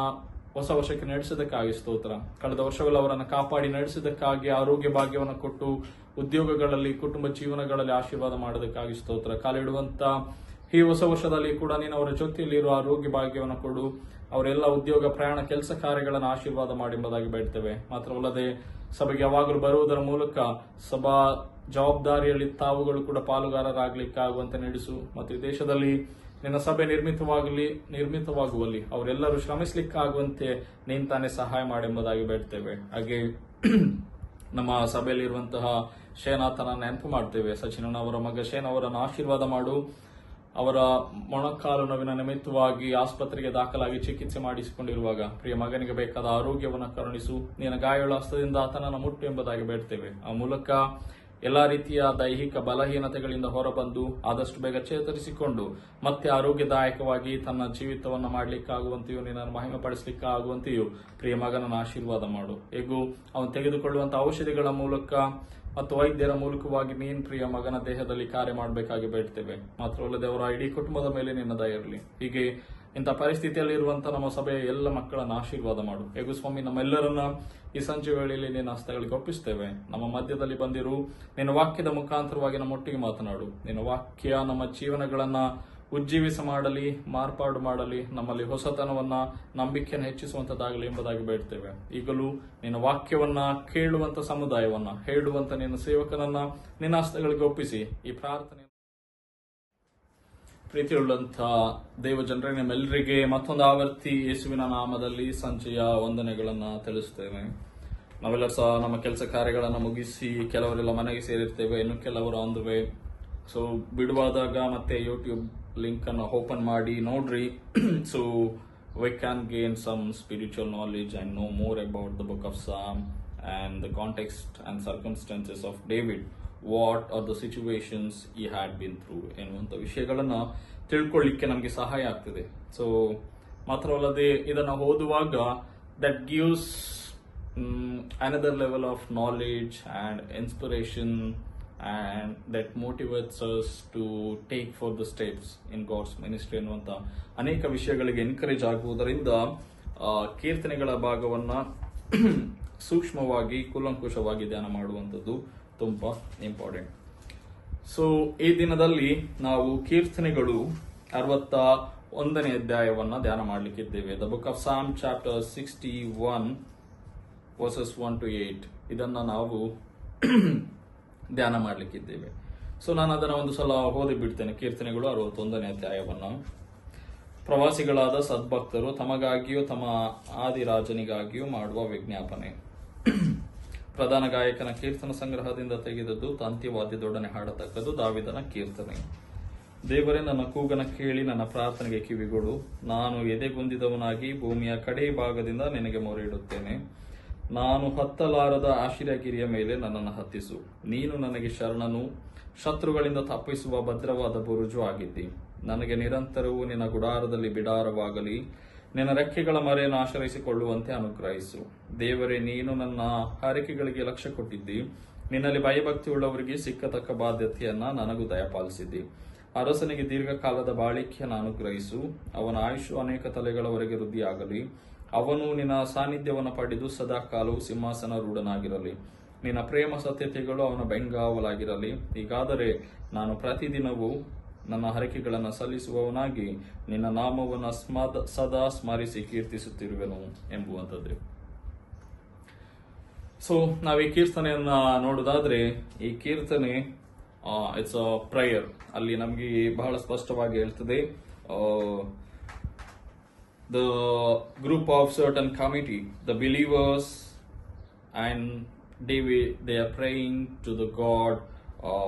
ಹೊಸ ವರ್ಷಕ್ಕೆ ನಡೆಸೋದಕ್ಕಾಗಿ ಸ್ತೋತ್ರ. ಕಳೆದ ವರ್ಷವೆಲ್ಲ ಅವರನ್ನು ಕಾಪಾಡಿ ನಡೆಸೋದಕ್ಕಾಗಿ ಆರೋಗ್ಯ ಭಾಗ್ಯವನ್ನು ಕೊಟ್ಟು ಉದ್ಯೋಗಗಳಲ್ಲಿ, ಕುಟುಂಬ ಜೀವನಗಳಲ್ಲಿ ಆಶೀರ್ವಾದ ಮಾಡೋದಕ್ಕಾಗಿ ಸ್ತೋತ್ರ. ಕಾಲಿಡುವಂತ ಈ ಹೊಸ ವರ್ಷದಲ್ಲಿ ಕೂಡ ನೀನು ಅವರ ಜೊತೆಯಲ್ಲಿರುವ ಆರೋಗ್ಯ ಭಾಗ್ಯವನ್ನು ಕೊಡು. ಅವರೆಲ್ಲ ಉದ್ಯೋಗ, ಪ್ರಯಾಣ, ಕೆಲಸ ಕಾರ್ಯಗಳನ್ನು ಆಶೀರ್ವಾದ ಮಾಡಿ ಎಂಬುದಾಗಿ ಬೇಡ್ತೇವೆ. ಮಾತ್ರವಲ್ಲದೆ ಸಭೆಗೆ ಯಾವಾಗಲೂ ಬರುವುದರ ಮೂಲಕ ಸಭಾ ಜವಾಬ್ದಾರಿಯಲ್ಲಿ ತಾವುಗಳು ಕೂಡ ಪಾಲುಗಾರರಾಗಲಿಕ್ಕಾಗುವಂತೆ ನಡೆಸು. ಮತ್ತು ಈ ದೇಶದಲ್ಲಿ ನಿನ್ನ ಸಭೆ ನಿರ್ಮಿತವಾಗುವಲ್ಲಿ ಅವರೆಲ್ಲರೂ ಶ್ರಮಿಸಲಿಕ್ಕಾಗುವಂತೆ ನೀನ್ ತಾನೇ ಸಹಾಯ ಮಾಡೆಂಬುದಾಗಿ ಬೇಡ್ತೇವೆ. ಹಾಗೆ ನಮ್ಮ ಸಭೆಯಲ್ಲಿರುವಂತಹ ಶೇನಾಥನ ನೆನಪು ಮಾಡ್ತೇವೆ. ಸಚಿನ್ ಅವರ ಮಗ ಶೇನ್ ಅವರನ್ನು ಆಶೀರ್ವಾದ ಮಾಡು. ಅವರ ಮೊಣಕಾಲು ನೋವಿನ ನಿಮಿತ್ತವಾಗಿ ಆಸ್ಪತ್ರೆಗೆ ದಾಖಲಾಗಿ ಚಿಕಿತ್ಸೆ ಮಾಡಿಸಿಕೊಂಡಿರುವಾಗ ಪ್ರಿಯ ಮಗನಿಗೆ ಬೇಕಾದ ಆರೋಗ್ಯವನ್ನು ಕರುಣಿಸು. ನಿನ್ನ ಗಾಯಗಳ ಹಸ್ತದಿಂದ ಆತನನ್ನು ಮುಟ್ಟು ಎಂಬುದಾಗಿ ಬೇಡ್ತೇವೆ. ಆ ಮೂಲಕ ಎಲ್ಲಾ ರೀತಿಯ ದೈಹಿಕ ಬಲಹೀನತೆಗಳಿಂದ ಹೊರಬಂದು ಆದಷ್ಟು ಬೇಗ ಚೇತರಿಸಿಕೊಂಡು ಮತ್ತೆ ಆರೋಗ್ಯದಾಯಕವಾಗಿ ತನ್ನ ಜೀವಿತವನ್ನು ಮಾಡಲಿಕ್ಕಾಗುವಂತೆಯೂ, ನಿನ್ನನ್ನು ಮಹಿಮೆ ಪಡಿಸಲಿಕ್ಕಾಗುವಂತೆಯೂ ಪ್ರಿಯ ಮಗನನ್ನು ಆಶೀರ್ವಾದ ಮಾಡು. ಹೇಗೂ ಅವನು ತೆಗೆದುಕೊಳ್ಳುವಂತಹ ಔಷಧಿಗಳ ಮೂಲಕ ಮತ್ತು ವೈದ್ಯರ ಮೂಲಕವಾಗಿ ನೀನ್ ಪ್ರಿಯ ಮಗನ ದೇಹದಲ್ಲಿ ಕಾರ್ಯ ಮಾಡಬೇಕಾಗಿ ಬೇಡ್ತೇವೆ. ಮಾತ್ರವಲ್ಲದೆ ಅವರ ಇಡೀ ಕುಟುಂಬದ ಮೇಲೆ ನಿನ್ನ ದಯ ಇರಲಿ. ಹೀಗೆ ಇಂಥ ಪರಿಸ್ಥಿತಿಯಲ್ಲಿರುವಂತಹ ನಮ್ಮ ಸಭೆಯ ಎಲ್ಲ ಮಕ್ಕಳನ್ನು ಆಶೀರ್ವಾದ ಮಾಡು. ಹೇಗೂ ಸ್ವಾಮಿ, ನಮ್ಮೆಲ್ಲರನ್ನ ಈ ಸಂಜೆ ವೇಳೆಯಲ್ಲಿ ನಿನ್ನ ಹಸ್ತಗಳಿಗೆ ಒಪ್ಪಿಸ್ತೇವೆ. ನಮ್ಮ ಮಧ್ಯದಲ್ಲಿ ಬಂದಿರು. ನಿನ್ನ ವಾಕ್ಯದ ಮುಖಾಂತರವಾಗಿ ನಮ್ಮೊಟ್ಟಿಗೆ ಮಾತನಾಡು. ನಿನ್ನ ವಾಕ್ಯ ನಮ್ಮ ಜೀವನಗಳನ್ನ ಉಜ್ಜೀವಿಸ ಮಾಡಲಿ, ಮಾರ್ಪಾಡು ಮಾಡಲಿ, ನಮ್ಮಲ್ಲಿ ಹೊಸತನವನ್ನ, ನಂಬಿಕೆಯನ್ನು ಹೆಚ್ಚಿಸುವಂತದ್ದಾಗಲಿ ಎಂಬುದಾಗಿ ಬೇಡ್ತೇವೆ. ಈಗಲೂ ನಿನ್ನ ವಾಕ್ಯವನ್ನ ಕೇಳುವಂತ ಸಮುದಾಯವನ್ನ, ಹೇಳುವಂತ ನಿನ್ನ ಸೇವಕನನ್ನ ನಿನ್ನ ಹಸ್ತಗಳಿಗೆ ಒಪ್ಪಿಸಿ ಈ ಪ್ರಾರ್ಥನೆ. ಪ್ರೀತಿಯುಳ್ಳಂತಹ ದೇವ ಜನರೇ, ನಿಮ್ಮೆಲ್ಲರಿಗೆ ಮತ್ತೊಂದು ಆವರ್ತಿ ಯೇಸುವಿನ ನಾಮದಲ್ಲಿ ಸಂಜೆಯ ವಂದನೆಗಳನ್ನ ತಿಳಿಸ್ತೇವೆ. ನಾವೆಲ್ಲರೂ ಸಹ ನಮ್ಮ ಕೆಲಸ ಕಾರ್ಯಗಳನ್ನು ಮುಗಿಸಿ ಕೆಲವರೆಲ್ಲ ಮನೆಗೆ ಸೇರಿರ್ತೇವೆ, ಇನ್ನು ಕೆಲವರು ಆನ್ ದ ವೇ. ಸೊ ಬಿಡುವಾದಾಗ ಮತ್ತೆ ಯೂಟ್ಯೂಬ್ ಲಿಂಕ್ ಅನ್ನು ಓಪನ್ ಮಾಡಿ ನೋಡ್ರಿ. So we can gain some spiritual knowledge and know more about the book of Psalm and the context and circumstances of David, what are the situations he had been through ಎನ್ನುವಂಥ ವಿಷಯಗಳನ್ನ ತಿಳ್ಕೊಳ್ಳಿಕ್ಕೆ ನಮಗೆ ಸಹಾಯ ಆಗ್ತದೆ. So ಮಾತ್ರವಲ್ಲದೆ ಇದನ್ನು ಓದುವಾಗ that gives another level of knowledge and inspiration and that motivates us to take further steps in God's ministry ಅನ್ನುವಂಥ ಅನೇಕ ವಿಷಯಗಳಿಗೆ ಎನ್ಕರೇಜ್ ಆಗುವುದರಿಂದ ಕೀರ್ತನೆಗಳ ಭಾಗವನ್ನ ಸೂಕ್ಷ್ಮವಾಗಿ ಕೂಲಂಕುಷವಾಗಿ ಧ್ಯಾನ ಮಾಡುವಂಥದ್ದು ತುಂಬಾ ಇಂಪಾರ್ಟೆಂಟ್. ಸೊ ಈ ದಿನದಲ್ಲಿ ನಾವು ಕೀರ್ತನೆಗಳು 61ನೇ ಅಧ್ಯಾಯವನ್ನ ಧ್ಯಾನ ಮಾಡಲಿಕ್ಕಿದ್ದೇವೆ. ದ ಬುಕ್ ಆಫ್ ಸಾಮ್ ಚಾಪ್ಟರ್ 61 ವರ್ಸಸ್ 1 to 8 ಇದನ್ನ ನಾವು ಧ್ಯಾನ ಮಾಡಲಿಕ್ಕಿದ್ದೇವೆ. ಸೊ ನಾನು ಅದನ್ನು ಒಂದು ಸಲ ಓದಿ ಬಿಡ್ತೇನೆ. ಕೀರ್ತನೆಗಳು 61ನೇ ಅಧ್ಯಾಯವನ್ನು. ಪ್ರವಾಸಿಗಳಾದ ಸದ್ಭಕ್ತರು ತಮಗಾಗಿಯೂ ತಮ್ಮ ಆದಿರಾಜನಿಗಾಗಿಯೂ ಮಾಡುವ ವಿಜ್ಞಾಪನೆ. ಪ್ರಧಾನ ಗಾಯಕನ ಕೀರ್ತನ ಸಂಗ್ರಹದಿಂದ ತೆಗೆದದ್ದು, ತಂತಿವಾದ್ಯದೊಡನೆ ಹಾಡತಕ್ಕದ್ದು ದಾವೀದನ ಕೀರ್ತನೆ. ದೇವರೇ, ನನ್ನ ಕೂಗನ ಕೇಳಿ ನನ್ನ ಪ್ರಾರ್ಥನೆಗೆ ಕಿವಿಗೊಡು. ನಾನು ಎದೆಗುಂದಿದವನಾಗಿ ಭೂಮಿಯ ಕಡೆ ಭಾಗದಿಂದ ನಿನಗೆ ಮೊರೆ ಇಡುತ್ತೇನೆ. ನಾನು ಹತ್ತಲಾರದ ಆಶೀರ್ಯಗಿರಿಯ ಮೇಲೆ ನನ್ನನ್ನು ಹತ್ತಿಸು. ನೀನು ನನಗೆ ಶರಣನು, ಶತ್ರುಗಳಿಂದ ತಪ್ಪಿಸುವ ಭದ್ರವಾದ ಬುರುಜು ಆಗಿದ್ದಿ. ನನಗೆ ನಿರಂತರವೂ ನಿನ್ನ ಗುಡಾರದಲ್ಲಿ ಬಿಡಾರವಾಗಲಿ, ನಿನ್ನ ರೆಕ್ಕೆಗಳ ಮರೆಯನ್ನು ಆಶ್ರಯಿಸಿಕೊಳ್ಳುವಂತೆ ಅನುಗ್ರಹಿಸು. ದೇವರೇ, ನೀನು ನನ್ನ ಹಾರೈಕೆಗಳಿಗೆ ಲಕ್ಷ್ಯ ಕೊಟ್ಟಿದ್ದಿ. ನಿನ್ನಲ್ಲಿ ಭಯಭಕ್ತಿ ಉಳ್ಳವರಿಗೆ ಸಿಕ್ಕತಕ್ಕ ಬಾಧ್ಯತೆಯನ್ನ ನನಗೂ ದಯಪಾಲಿಸಿದ್ದಿ. ಅರಸನಿಗೆ ದೀರ್ಘಕಾಲದ ಬಾಳಿಕೆಯನ್ನು ಅನುಗ್ರಹಿಸು. ಅವನ ಆಯುಷು ಅನೇಕ ತಲೆಗಳವರೆಗೆ ವೃದ್ಧಿಯಾಗಲಿ. ಅವನು ನಿನ್ನ ಸಾನ್ನಿಧ್ಯವನ್ನು ಪಡೆದು ಸದಾ ಕಾಲವು ಸಿಂಹಾಸನ ರೂಢನಾಗಿರಲಿ. ನಿನ್ನ ಪ್ರೇಮ ಸತ್ಯತೆಗಳು ಅವನ ಬೆಂಗಾವಲಾಗಿರಲಿ. ಹೀಗಾದರೆ ನಾನು ಪ್ರತಿದಿನವೂ ನನ್ನ ಹರಕೆಗಳನ್ನು ಸಲ್ಲಿಸುವವನಾಗಿ ನಿನ್ನ ನಾಮವನ್ನು ಸದಾ ಸ್ಮರಿಸಿ ಕೀರ್ತಿಸುತ್ತಿರುವೆನು ಎಂಬುವಂಥದ್ದು. ಸೊ ನಾವು ಈ ಕೀರ್ತನೆಯನ್ನ ನೋಡುವುದಾದ್ರೆ, ಈ ಕೀರ್ತನೆ ಇಟ್ಸ್ ಅ ಪ್ರೇಯರ್. ಅಲ್ಲಿ ನಮಗೆ ಬಹಳ ಸ್ಪಷ್ಟವಾಗಿ ಹೇಳ್ತದೆ, the group of certain committee, the believers and David, they are praying to the God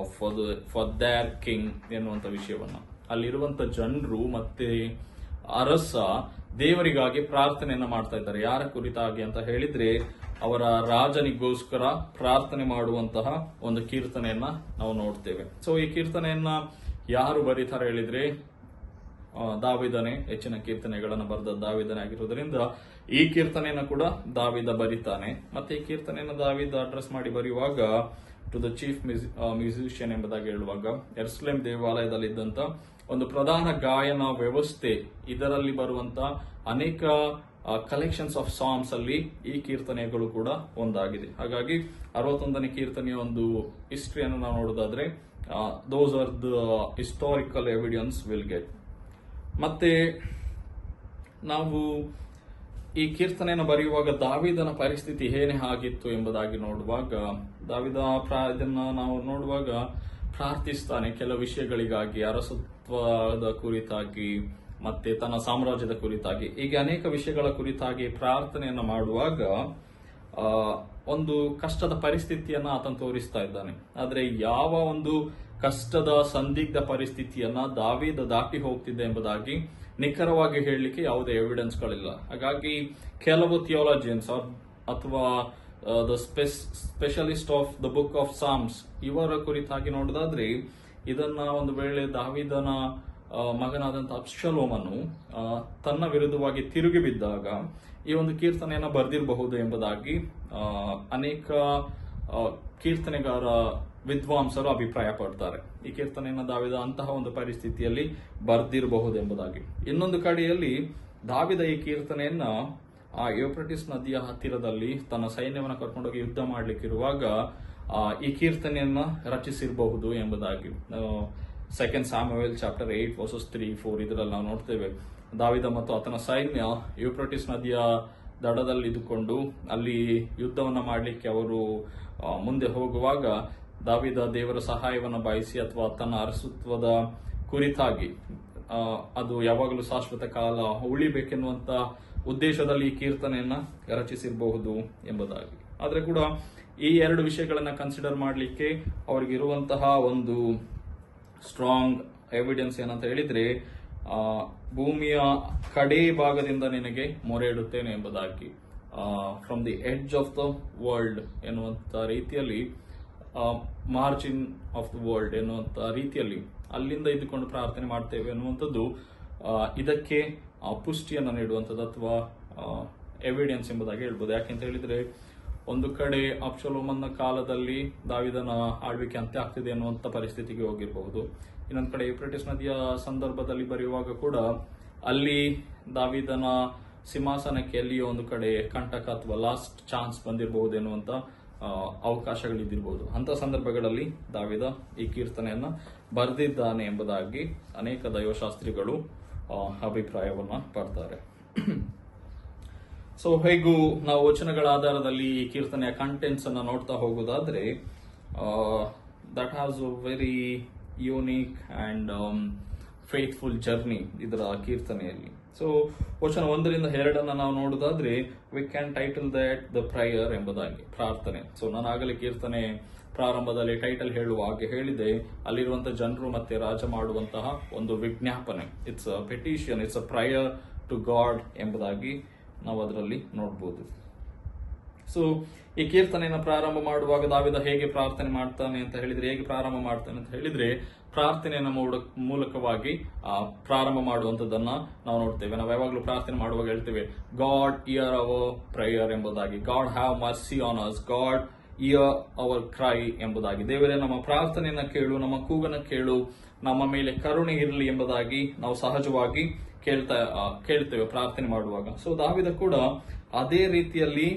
for their king ಎನ್ನುವಂಥ ವಿಷಯವನ್ನ. ಅಲ್ಲಿರುವಂತ ಜನರು ಮತ್ತೆ ಅರಸ ದೇವರಿಗಾಗಿ ಪ್ರಾರ್ಥನೆಯನ್ನ ಮಾಡ್ತಾ ಇದ್ದಾರೆ. ಯಾರ ಕುರಿತಾಗಿ ಅಂತ ಹೇಳಿದ್ರೆ, ಅವರ ರಾಜನಿಗೋಸ್ಕರ ಪ್ರಾರ್ಥನೆ ಮಾಡುವಂತಹ ಒಂದು ಕೀರ್ತನೆಯನ್ನ ನಾವು ನೋಡ್ತೇವೆ. ಸೊ ಈ ಕೀರ್ತನೆಯನ್ನ ಯಾರು ಬರೀತಾರೆ ಹೇಳಿದ್ರೆ, ದಾವೀದನೇ. ಹೆಚ್ಚಿನ ಕೀರ್ತನೆಗಳನ್ನು ಬರೆದ ದಾವೀದನೇ ಆಗಿರುವುದರಿಂದ ಈ ಕೀರ್ತನೆಯನ್ನು ಕೂಡ ದಾವೀದ ಬರೀತಾನೆ. ಮತ್ತೆ ಈ ಕೀರ್ತನೆಯನ್ನು ದಾವೀದ ಅಡ್ರೆಸ್ ಮಾಡಿ ಬರೆಯುವಾಗ ಟು ದ ಚೀಫ್ ಮ್ಯೂಸಿಷಿಯನ್ ಎಂಬುದಾಗಿ ಹೇಳುವಾಗ, ಯೆರೂಸಲೇಮ್ ದೇವಾಲಯದಲ್ಲಿದ್ದಂತ ಒಂದು ಪ್ರಧಾನ ಗಾಯನ ವ್ಯವಸ್ಥೆ, ಇದರಲ್ಲಿ ಬರುವಂತ ಅನೇಕ ಕಲೆಕ್ಷನ್ಸ್ ಆಫ್ ಸಾಂಗ್ಸ್ ಅಲ್ಲಿ ಈ ಕೀರ್ತನೆಗಳು ಕೂಡ ಒಂದಾಗಿದೆ. ಹಾಗಾಗಿ 61ನೇ ಕೀರ್ತನೆಯ ಒಂದು ಹಿಸ್ಟ್ರಿಯನ್ನು ನಾವು ನೋಡೋದಾದ್ರೆ, those are the historical evidence will get. ಮತ್ತೆ ನಾವು ಈ ಕೀರ್ತನೆಯನ್ನು ಬರೆಯುವಾಗ ದಾವೀದನ ಪರಿಸ್ಥಿತಿ ಏನೇ ಆಗಿತ್ತು ಎಂಬುದಾಗಿ ನೋಡುವಾಗ, ದಾವೀದ ಇದನ್ನ ನಾವು ನೋಡುವಾಗ ಪ್ರಾರ್ಥಿಸ್ತಾನೆ ಕೆಲವು ವಿಷಯಗಳಿಗಾಗಿ, ಅರಸತ್ವದ ಕುರಿತಾಗಿ ಮತ್ತೆ ತನ್ನ ಸಾಮ್ರಾಜ್ಯದ ಕುರಿತಾಗಿ, ಹೀಗೆ ಅನೇಕ ವಿಷಯಗಳ ಕುರಿತಾಗಿ ಪ್ರಾರ್ಥನೆಯನ್ನು ಮಾಡುವಾಗ ಒಂದು ಕಷ್ಟದ ಪರಿಸ್ಥಿತಿಯನ್ನ ಆತನು ತೋರಿಸ್ತಾ ಇದ್ದಾನೆ. ಆದ್ರೆ ಯಾವ ಒಂದು ಕಷ್ಟದ ಸಂದಿಗ್ಧ ಪರಿಸ್ಥಿತಿಯನ್ನ ದಾವೀದ ದಾಟಿ ಹೋಗ್ತಿದ್ದೆ ಎಂಬುದಾಗಿ ನಿಖರವಾಗಿ ಹೇಳಲಿಕ್ಕೆ ಯಾವುದೇ ಎವಿಡೆನ್ಸ್ಗಳಿಲ್ಲ. ಹಾಗಾಗಿ ಕೆಲವು ಥಿಯಾಲಜಿಯನ್ಸ್ ಅಥವಾ the specialist of the book of Psalms ಇವರ ಕುರಿತಾಗಿ ನೋಡೋದಾದ್ರೆ, ಇದನ್ನ ಒಂದು ವೇಳೆ ದಾವೀದನ ಮಗನಾದಂತ ಅಬ್ಷಲೋಮನು ತನ್ನ ವಿರುದ್ಧವಾಗಿ ತಿರುಗಿ ಬಿದ್ದಾಗ ಈ ಒಂದು ಕೀರ್ತನೆಯನ್ನ ಬರೆದಿರಬಹುದು ಎಂಬುದಾಗಿ ಅನೇಕ ಕೀರ್ತನೆಗಾರ ವಿದ್ವಾಂಸರು ಅಭಿಪ್ರಾಯ ಪಡ್ತಾರೆ. ಈ ಕೀರ್ತನೆಯನ್ನ ದಾವೀದ ಅಂತಹ ಒಂದು ಪರಿಸ್ಥಿತಿಯಲ್ಲಿ ಬರೆದಿರಬಹುದು ಎಂಬುದಾಗಿ. ಇನ್ನೊಂದು ಕಡೆಯಲ್ಲಿ ದಾವೀದ ಈ ಕೀರ್ತನೆಯನ್ನ ಆ ಯೂಫ್ರಟಿಸ್ ನದಿಯ ಹತ್ತಿರದಲ್ಲಿ ತನ್ನ ಸೈನ್ಯವನ್ನು ಕರ್ಕೊಂಡೋಗಿ ಯುದ್ಧ ಮಾಡ್ಲಿಕ್ಕಿರುವಾಗ ಈ ಕೀರ್ತನೆಯನ್ನ ರಚಿಸಿರಬಹುದು ಎಂಬುದಾಗಿ 2 ಸಾಮುವೇಲ್ ಚಾಪ್ಟರ್ 8 ವರ್ಸಸ್ 3-4 ಇದರಲ್ಲಿ ನಾವು ನೋಡ್ತೇವೆ. ದಾವೀದ ಮತ್ತು ಆತನ ಸೈನ್ಯ ಯೂಫ್ರಟಿಸ್ ನದಿಯ ದಡದಲ್ಲಿ ಇದ್ದುಕೊಂಡು ಅಲ್ಲಿ ಯುದ್ಧವನ್ನ ಮಾಡಲಿಕ್ಕೆ ಅವರು ಮುಂದೆ ಹೋಗುವಾಗ ದಾವೀದ ದೇವರ ಸಹಾಯವನ್ನು ಬಯಸಿ ಅಥವಾ ತನ್ನ ಅರಸತ್ವದ ಕುರಿತಾಗಿ ಅದು ಯಾವಾಗಲೂ ಶಾಶ್ವತ ಕಾಲ ಉಳಿಬೇಕೆನ್ನುವಂತ ಉದ್ದೇಶದಲ್ಲಿ ಈ ಕೀರ್ತನೆಯನ್ನ ರಚಿಸಿರಬಹುದು ಎಂಬುದಾಗಿ. ಆದ್ರೆ ಕೂಡ ಈ ಎರಡು ವಿಷಯಗಳನ್ನ ಕನ್ಸಿಡರ್ ಮಾಡಲಿಕ್ಕೆ ಅವರಿಗಿರುವಂತಹ ಒಂದು ಸ್ಟ್ರಾಂಗ್ ಎವಿಡೆನ್ಸ್ ಏನಂತ ಹೇಳಿದ್ರೆ, ಭೂಮಿಯ ಕಡೆ ಭಾಗದಿಂದ ನಿನಗೆ ಮೊರೆ ಇಡುತ್ತೇನೆ ಎಂಬುದಾಗಿ, from the edge of the world ಎನ್ನುವಂತ ರೀತಿಯಲ್ಲಿ ಮಾರ್ಜಿನ್ ಆಫ್ ದ ವರ್ಲ್ಡ್ ಎನ್ನುವಂತ ರೀತಿಯಲ್ಲಿ ಅಲ್ಲಿಂದ ಇದ್ದುಕೊಂಡು ಪ್ರಾರ್ಥನೆ ಮಾಡ್ತೇವೆ ಅನ್ನುವಂಥದ್ದು ಇದಕ್ಕೆ ಪುಷ್ಟಿಯನ್ನು ನೀಡುವಂಥದ್ದು ಅಥವಾ ಎವಿಡೆನ್ಸ್ ಎಂಬುದಾಗಿ ಹೇಳ್ಬೋದು. ಯಾಕೆಂತ ಹೇಳಿದ್ರೆ ಒಂದು ಕಡೆ ಅಬ್ಷಲೋಮನ ಕಾಲದಲ್ಲಿ ದಾವಿದನ ಆಳ್ವಿಕೆ ಅಂತ್ಯ ಆಗ್ತಿದೆ ಅನ್ನುವಂಥ ಪರಿಸ್ಥಿತಿಗೆ ಹೋಗಿರಬಹುದು. ಇನ್ನೊಂದು ಕಡೆ ಯೂಫ್ರೇಟಿಸ್ ನದಿಯ ಸಂದರ್ಭದಲ್ಲಿ ಬರೆಯುವಾಗ ಕೂಡ ಅಲ್ಲಿ ದಾವಿದನ ಸಿಂಹಾಸನಕ್ಕೆ ಎಲ್ಲಿಯೋ ಒಂದು ಕಡೆ ಕಂಟಕ ಅಥವಾ ಲಾಸ್ಟ್ ಚಾನ್ಸ್ ಬಂದಿರಬಹುದು ಎನ್ನುವಂತ ಅವಕಾಶಗಳಿದ್ದಿರಬಹುದು. ಅಂತ ಸಂದರ್ಭಗಳಲ್ಲಿ ದಾವಿದ ಈ ಕೀರ್ತನೆಯನ್ನ ಬರೆದಿದ್ದಾನೆ ಎಂಬುದಾಗಿ ಅನೇಕ ದೈವಶಾಸ್ತ್ರಿಗಳು ಅಭಿಪ್ರಾಯವನ್ನ ಪಡ್ತಾರೆ. ಸೊ ಹೇಗೂ ನಾವು ವಚನಗಳ ಆಧಾರದಲ್ಲಿ ಈ ಕೀರ್ತನೆಯ ಕಂಟೆಂಟ್ಸ್ ಅನ್ನ ನೋಡ್ತಾ ಹೋಗೋದಾದ್ರೆ that has a very unique and faithful journey ಇದರ ಕೀರ್ತನೆಯಲ್ಲಿ. ಸೊ ವಚನ 1-2 ನಾವು ನೋಡೋದಾದ್ರೆ we can title that the prayer ಎಂಬುದಾಗಿ, ಪ್ರಾರ್ಥನೆ. ಸೊ ನಾನು ಆಗಲೇ ಕೀರ್ತನೆ ಪ್ರಾರಂಭದಲ್ಲಿ ಟೈಟಲ್ ಹೇಳುವಾಗ ಹೇಳಿದೆ, ಅಲ್ಲಿರುವಂತಹ ಜನರು ಮತ್ತೆ ರಾಜ ಮಾಡುವಂತಹ ಒಂದು ವಿಜ್ಞಾಪನೆ, it's a petition, it's a prayer to God ಎಂಬುದಾಗಿ ನಾವು ಅದರಲ್ಲಿ ನೋಡಬಹುದು. ಸೊ ಈ ಕೀರ್ತನೆಯನ್ನು ಪ್ರಾರಂಭ ಮಾಡುವಾಗ ದಾವಿದ ಹೇಗೆ ಪ್ರಾರ್ಥನೆ ಮಾಡ್ತಾನೆ ಅಂತ ಹೇಳಿದ್ರೆ, ಹೇಗೆ ಪ್ರಾರಂಭ ಮಾಡ್ತಾನೆ ಅಂತ ಹೇಳಿದ್ರೆ ಪ್ರಾರ್ಥನೆಯ ಮೂಲಕವಾಗಿ ಪ್ರಾರಂಭ ಮಾಡುವಂತದನ್ನ ನಾವು ನೋಡ್ತೇವೆ. ನಾವು ಯಾವಾಗಲೂ ಪ್ರಾರ್ಥನೆ ಮಾಡುವಾಗ ಹೇಳ್ತೇವೆ, ಗಾಡ್ ಇಯರ್ ಅವರ್ ಪ್ರೇಯರ್ ಎಂಬುದಾಗಿ, God have mercy on us, God hear our cry ಎಂಬುದಾಗಿ. ದೇವರೇ ನಮ್ಮ ಪ್ರಾರ್ಥನೆಯನ್ನ ಕೇಳು, ನಮ್ಮ ಕೂಗನ ಕೇಳು, ನಮ್ಮ ಮೇಲೆ ಕರುಣೆ ಇರಲಿ ಎಂಬುದಾಗಿ ನಾವು ಸಹಜವಾಗಿ ಕೇಳ್ತೇವೆ ಪ್ರಾರ್ಥನೆ ಮಾಡುವಾಗ. ಸೊ ದಾವಿದ ಕೂಡ ಅದೇ ರೀತಿಯಲ್ಲಿ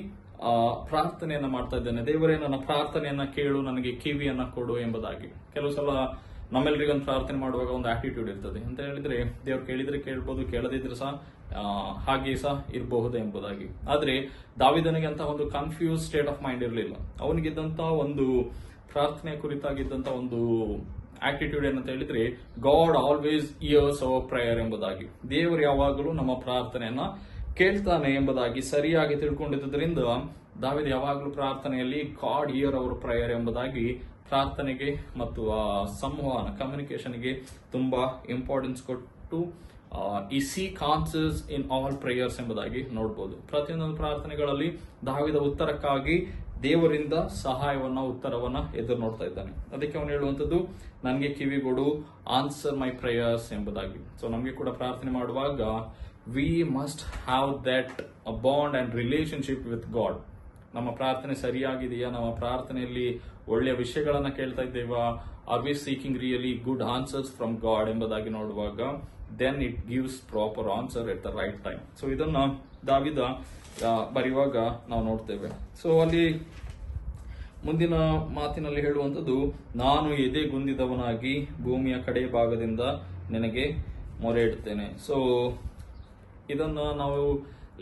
ಪ್ರಾರ್ಥನೆಯನ್ನ ಮಾಡ್ತಾ ಇದ್ದೇನೆ, ದೇವರೇ ನನ್ನ ಪ್ರಾರ್ಥನೆಯನ್ನ ಕೇಳು, ನನಗೆ ಕಿವಿಯನ್ನ ಕೊಡು ಎಂಬುದಾಗಿ. ಕೆಲವು ಸಲ ನಮ್ಮೆಲ್ಲರಿಗೊಂದು ಪ್ರಾರ್ಥನೆ ಮಾಡುವಾಗ ಒಂದು ಆಟಿಟ್ಯೂಡ್ ಇರ್ತದೆ, ಅಂತ ಹೇಳಿದ್ರೆ ದೇವ್ರು ಕೇಳಿದ್ರೆ ಕೇಳ್ಬೋದು, ಕೇಳದಿದ್ರೆ ಸಹ ಹಾಗೆ ಸಹ ಇರಬಹುದು ಎಂಬುದಾಗಿ. ಆದ್ರೆ ದಾವಿದನಿಗೆ ಅಂತ ಒಂದು ಕನ್ಫ್ಯೂಸ್ ಸ್ಟೇಟ್ ಆಫ್ ಮೈಂಡ್ ಇರಲಿಲ್ಲ. ಅವನಿಗಿದ್ದಂತ ಒಂದು ಪ್ರಾರ್ಥನೆ ಕುರಿತಾಗಿದ್ದಂತ ಒಂದು ಆಟಿಟ್ಯೂಡ್ ಏನಂತ ಹೇಳಿದ್ರೆ, God always hears our prayer ಎಂಬುದಾಗಿ, ದೇವರು ಯಾವಾಗಲೂ ನಮ್ಮ ಪ್ರಾರ್ಥನೆಯನ್ನ ಕೇಳ್ತಾನೆ ಎಂಬುದಾಗಿ ಸರಿಯಾಗಿ ತಿಳ್ಕೊಂಡಿದ್ದರಿಂದ ದಾವಿದ ಯಾವಾಗಲೂ ಪ್ರಾರ್ಥನೆಯಲ್ಲಿ ಗಾಡ್ ಇಯರ್ ಅವರ್ ಪ್ರೇಯರ್ ಎಂಬುದಾಗಿ ಪ್ರಾರ್ಥನೆಗೆ ಮತ್ತು ಸಂವಹನ ಕಮ್ಯುನಿಕೇಶನ್ಗೆ ತುಂಬಾ ಇಂಪಾರ್ಟೆನ್ಸ್ ಕೊಟ್ಟು ಈ seek answers in all prayers ಎಂಬುದಾಗಿ ನೋಡಬಹುದು. ಪ್ರತಿಯೊಂದು ಪ್ರಾರ್ಥನೆಗಳಲ್ಲಿ ದಾವಿದ ಉತ್ತರಕ್ಕಾಗಿ ದೇವರಿಂದ ಸಹಾಯವನ್ನ, ಉತ್ತರವನ್ನ ಎದುರು ನೋಡ್ತಾ ಇದ್ದಾನೆ. ಅದಕ್ಕೆ ಅವನು ಹೇಳುವಂತದ್ದು, ನನಗೆ ಕಿವಿಗೊಡು, ಆನ್ಸರ್ ಮೈ ಪ್ರೇಯರ್ಸ್ ಎಂಬುದಾಗಿ. ಸೊ ನಮಗೆ ಕೂಡ ಪ್ರಾರ್ಥನೆ ಮಾಡುವಾಗ we must have that bond and relationship with God. ನಮ್ಮ ಪ್ರಾರ್ಥನೆ ಸರಿಯಾಗಿದೆಯಾ, ನಮ್ಮ ಪ್ರಾರ್ಥನೆಯಲ್ಲಿ ಒಳ್ಳೆಯ ವಿಷಯಗಳನ್ನ ಕೇಳ್ತಾ ಇದ್ದೇವಾ, are we seeking really good answers from God ಎಂಬುದಾಗಿ ನೋಡುವಾಗ then it gives proper answer at the right time. So ಇದನ್ನ ದಾವಿದ ಬರೆಯುವಾಗ ನಾವು ನೋಡ್ತೇವೆ. ಸೊ ಅಲ್ಲಿ ಮುಂದಿನ ಮಾತಿನಲ್ಲಿ ಹೇಳುವಂಥದ್ದು, ನಾನು ಎದೆಗುಂದಿದವನಾಗಿ ಭೂಮಿಯ ಕಡೆ ಭಾಗದಿಂದ ನಿನಗೆ ಮೊರೆ ಇಡ್ತೇನೆ. ಸೊ ಇದನ್ನ ನಾವು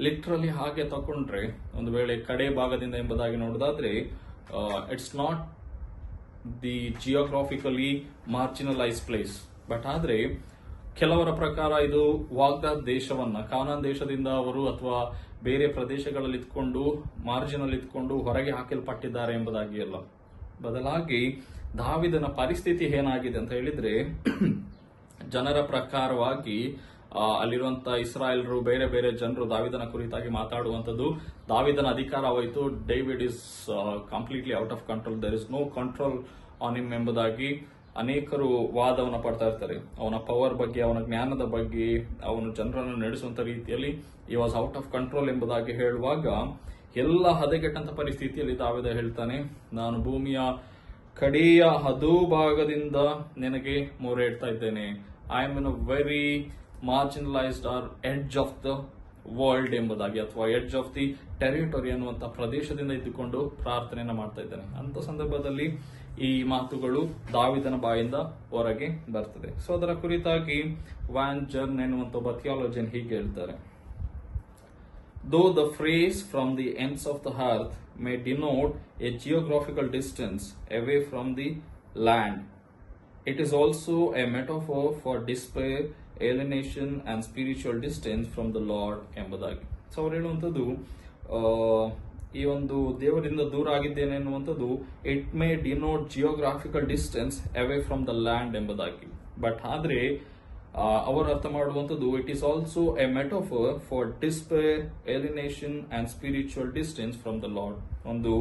ಲಿಟ್ರಲಿ ಹಾಗೆ ತಕೊಂಡ್ರೆ, ಒಂದು ವೇಳೆ ಕಡೆ ಭಾಗದಿಂದ ಎಂಬುದಾಗಿ ನೋಡೋದಾದ್ರೆ it's not the geographically marginalise place, but ಆದ್ರೆ ಕೆಲವರ ಪ್ರಕಾರ ಇದು ವಾಗ್ದಾದ್ ದೇಶವನ್ನ, ಕಾನಾನ್ ದೇಶದಿಂದ ಅವರು ಅಥವಾ ಬೇರೆ ಪ್ರದೇಶಗಳಲ್ಲಿ ಇದ್ಕೊಂಡು, ಮಾರ್ಜಿನಲ್ಲಿ ಇದ್ಕೊಂಡು ಹೊರಗೆ ಹಾಕಲ್ಪಟ್ಟಿದ್ದಾರೆ ಎಂಬುದಾಗಿ ಅಲ್ಲ. ಬದಲಾಗಿ ದಾವಿದನ ಪರಿಸ್ಥಿತಿ ಏನಾಗಿದೆ ಅಂತ ಹೇಳಿದ್ರೆ, ಜನರ ಪ್ರಕಾರವಾಗಿ ಅಲ್ಲಿರುವಂತಹ ಇಸ್ರಾಯೇಲರು, ಬೇರೆ ಬೇರೆ ಜನರು ದಾವಿದನ ಕುರಿತಾಗಿ ಮಾತಾಡುವಂಥದ್ದು, ದಾವಿದನ ಅಧಿಕಾರ ಹೋಯಿತು, David is completely out of control, there is no control on him ಎಂಬುದಾಗಿ ಅನೇಕರು ವಾದವನ್ನ ಪಡ್ತಾ ಇರ್ತಾರೆ. ಅವನ ಪವರ್ ಬಗ್ಗೆ, ಅವನ ಜ್ಞಾನದ ಬಗ್ಗೆ, ಅವನು ಜನರನ್ನು ನಡೆಸುವಂತ ರೀತಿಯಲ್ಲಿ ಈ ವಾಸ್ ಔಟ್ ಆಫ್ ಕಂಟ್ರೋಲ್ ಎಂಬುದಾಗಿ ಹೇಳುವಾಗ, ಎಲ್ಲ ಹದಗೆಟ್ಟಂತ ಪರಿಸ್ಥಿತಿಯಲ್ಲಿ ದಾವಿದ ಹೇಳ್ತಾನೆ, ನಾನು ಭೂಮಿಯ ಕಡೆಯ ಭಾಗದಿಂದ ನಿನಗೆ ಮೊರೆ ಇಡ್ತಾ ಇದ್ದೇನೆ. I am in a very marginalised or edge of the world ಎಂಬುದಾಗಿ, ಅಥವಾ ಎಡ್ಜ್ ಆಫ್ ದಿ ಟೆರಿಟರಿ ಅನ್ನುವಂಥ ಪ್ರದೇಶದಿಂದ ಇದ್ದುಕೊಂಡು ಪ್ರಾರ್ಥನೆಯನ್ನ ಮಾಡ್ತಾ ಇದ್ದಾನೆ. ಅಂತ ಸಂದರ್ಭದಲ್ಲಿ ಈ ಮಾತುಗಳು ದಾವಿದನ ಬಾಯಿಂದ ಹೊರಗೆ ಬರ್ತದೆ. ಸೊ ಅದರ ಕುರಿತಾಗಿ ವ್ಯಾನ್ ಜರ್ನ್ ಎನ್ನುವಂತ ಒಬ್ಬ ಥಿಯಾಲಜಿಯನ್ ಹೀಗೆ ಹೇಳ್ತಾರೆ, though the phrase from the ends of the earth may denote a geographical distance away from the land, it is also a metaphor for despair, alienation and spiritual distance from the Lord ಎಂಬುದಾಗಿ. So ಅವ್ರು ಹೇಳುವಂಥದ್ದು, ಈ ಒಂದು ದೇವರಿಂದ ದೂರ ಆಗಿದ್ದೇನೆ ಎನ್ನುವಂಥದ್ದು it may denote geographical distance away from the land ಎಂಬುದಾಗಿ. ಬಟ್ ಆದ್ರೆ ಅವರು ಅರ್ಥ ಮಾಡುವಂಥದ್ದು, it is also a metaphor for despair, alienation and spiritual distance from the Lord. ಒಂದು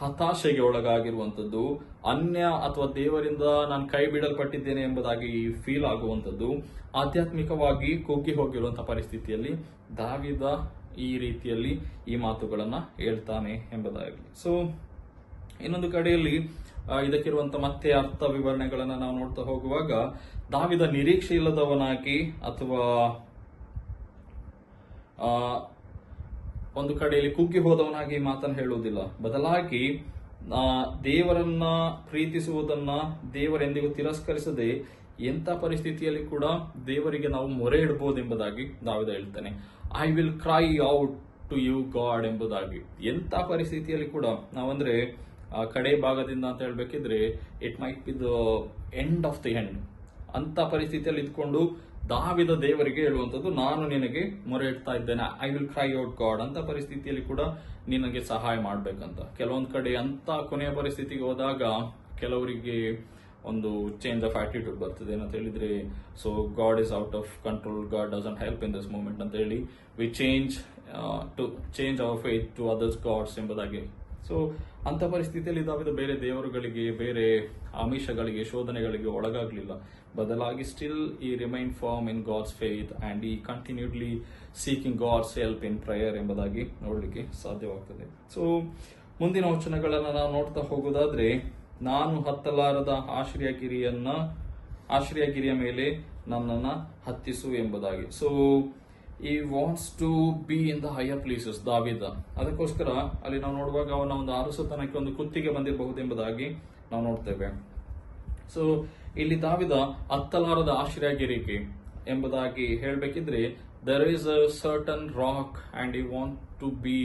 ಹತಾಶೆಗೆ ಒಳಗಾಗಿರುವಂಥದ್ದು, ಅನ್ಯ ಅಥವಾ ದೇವರಿಂದ ನಾನು ಕೈ ಬಿಡಲ್ಪಟ್ಟಿದ್ದೇನೆ ಎಂಬುದಾಗಿ ಫೀಲ್ ಆಗುವಂಥದ್ದು, ಆಧ್ಯಾತ್ಮಿಕವಾಗಿ ಕುಗ್ಗಿ ಹೋಗಿರುವಂತಹ ಪರಿಸ್ಥಿತಿಯಲ್ಲಿ ದಾವೀದ ಈ ರೀತಿಯಲ್ಲಿ ಈ ಮಾತುಗಳನ್ನ ಹೇಳ್ತಾನೆ ಎಂಬುದಾಗಿ. ಸೊ ಇನ್ನೊಂದು ಕಡೆಯಲ್ಲಿ ಇದಕ್ಕಿರುವಂತ ಮತ್ತೆ ಅರ್ಥ ವಿವರಣೆಗಳನ್ನ ನಾವು ನೋಡ್ತಾ ಹೋಗುವಾಗ, ದಾವೀದ ನಿರೀಕ್ಷೆ ಇಲ್ಲದವನಾಗಿ ಅಥವಾ ಒಂದು ಕಡೆಯಲ್ಲಿ ಕುಗ್ಗಿ ಹೋದವನಾಗಿ ಮಾತನ್ನು ಹೇಳುವುದಿಲ್ಲ, ಬದಲಾಗಿ ದೇವರನ್ನ ಪ್ರೀತಿಸುವುದನ್ನ ದೇವರೆಂದಿಗೂ ತಿರಸ್ಕರಿಸದೆ ಎಂಥ ಪರಿಸ್ಥಿತಿಯಲ್ಲಿ ಕೂಡ ದೇವರಿಗೆ ನಾವು ಮೊರೆ ಇಡಬಹುದೆಂಬುದಾಗಿ ದಾವೀದ ಹೇಳ್ತಾನೆ. I will cry out to you God ಎಂಬುದಾಗಿ. ಎಂಥ ಪರಿಸ್ಥಿತಿಯಲ್ಲಿ ಕೂಡ ನಾವಂದ್ರೆ ಕಡೆ ಭಾಗದಿಂದ ಅಂತ ಹೇಳ್ಬೇಕಿದ್ರೆ it might be the end of the end ಅಂತ ಪರಿಸ್ಥಿತಿಯಲ್ಲಿ ಇದ್ಕೊಂಡು ದಾವೀದ ದೇವರಿಗೆ ಹೇಳುವಂಥದ್ದು, ನಾನು ನಿನಗೆ ಮೊರೆ ಇಡ್ತಾ ಇದ್ದೇನೆ, I will cry out god. ಅಂತ ಪರಿಸ್ಥಿತಿಯಲ್ಲಿ ಕೂಡ ನಿನಗೆ ಸಹಾಯ ಮಾಡ್ಬೇಕಂತ. ಕೆಲವೊಂದು ಕಡೆ ಅಂತ ಕೊನೆಯ ಪರಿಸ್ಥಿತಿಗೆ ಹೋದಾಗ ಕೆಲವರಿಗೆ ಒಂದು ಚೇಂಜ್ ಆಫ್ ಆಟಿಟ್ಯೂಡ್ ಬರ್ತದೆ. ಏನಂತ ಹೇಳಿದ್ರೆ, so God is out of control, God doesn't help in this moment ಅಂತ ಹೇಳಿ we change our faith to others gods ಎಂಬುದಾಗಿ. ಸೊ ಅಂತ ಪರಿಸ್ಥಿತಿಯಲ್ಲಿ ದಾವೀದ ಬೇರೆ ದೇವರುಗಳಿಗೆ, ಬೇರೆ ಆಮಿಷಗಳಿಗೆ, ಶೋಧನೆಗಳಿಗೆ ಒಳಗಾಗಲಿಲ್ಲ. ಬದಲಾಗಿ still he remain firm in God's faith and he continuedly seeking God's help in prayer ಎಂಬುದಾಗಿ ನೋಡಲಿಕ್ಕೆ ಸಾಧ್ಯವಾಗ್ತದೆ. ಸೊ ಮುಂದಿನ ವಚನಗಳನ್ನು ನಾವು ನೋಡ್ತಾ ಹೋಗೋದಾದ್ರೆ, ನಾನು ಹತ್ತಲಾರದ ಆಶ್ರಯಗಿರಿಯ ಮೇಲೆ ನನ್ನನ್ನ ಹತ್ತಿಸು ಎಂಬುದಾಗಿ. So he wants to be in the higher places Davida. ಅದಕ್ಕೋಸ್ಕರ ಅಲ್ಲಿ ನಾವು ನೋಡುವಾಗ ಅವನ ಒಂದು ಅರಸುತನಕ್ಕೆ ಒಂದು ಕುತ್ತಿಗೆ ಬಂದಿರಬಹುದೆಂಬುದಾಗಿ ನಾವು ನೋಡ್ತೇವೆ. ಸೊ ಇಲ್ಲಿ ದಾವೀದ ಹತ್ತಲಾರದ ಆಶ್ರಯಗಿರಿಕೆ ಎಂಬುದಾಗಿ ಹೇಳಬೇಕಿದ್ರೆ, there is a certain rock and you want to be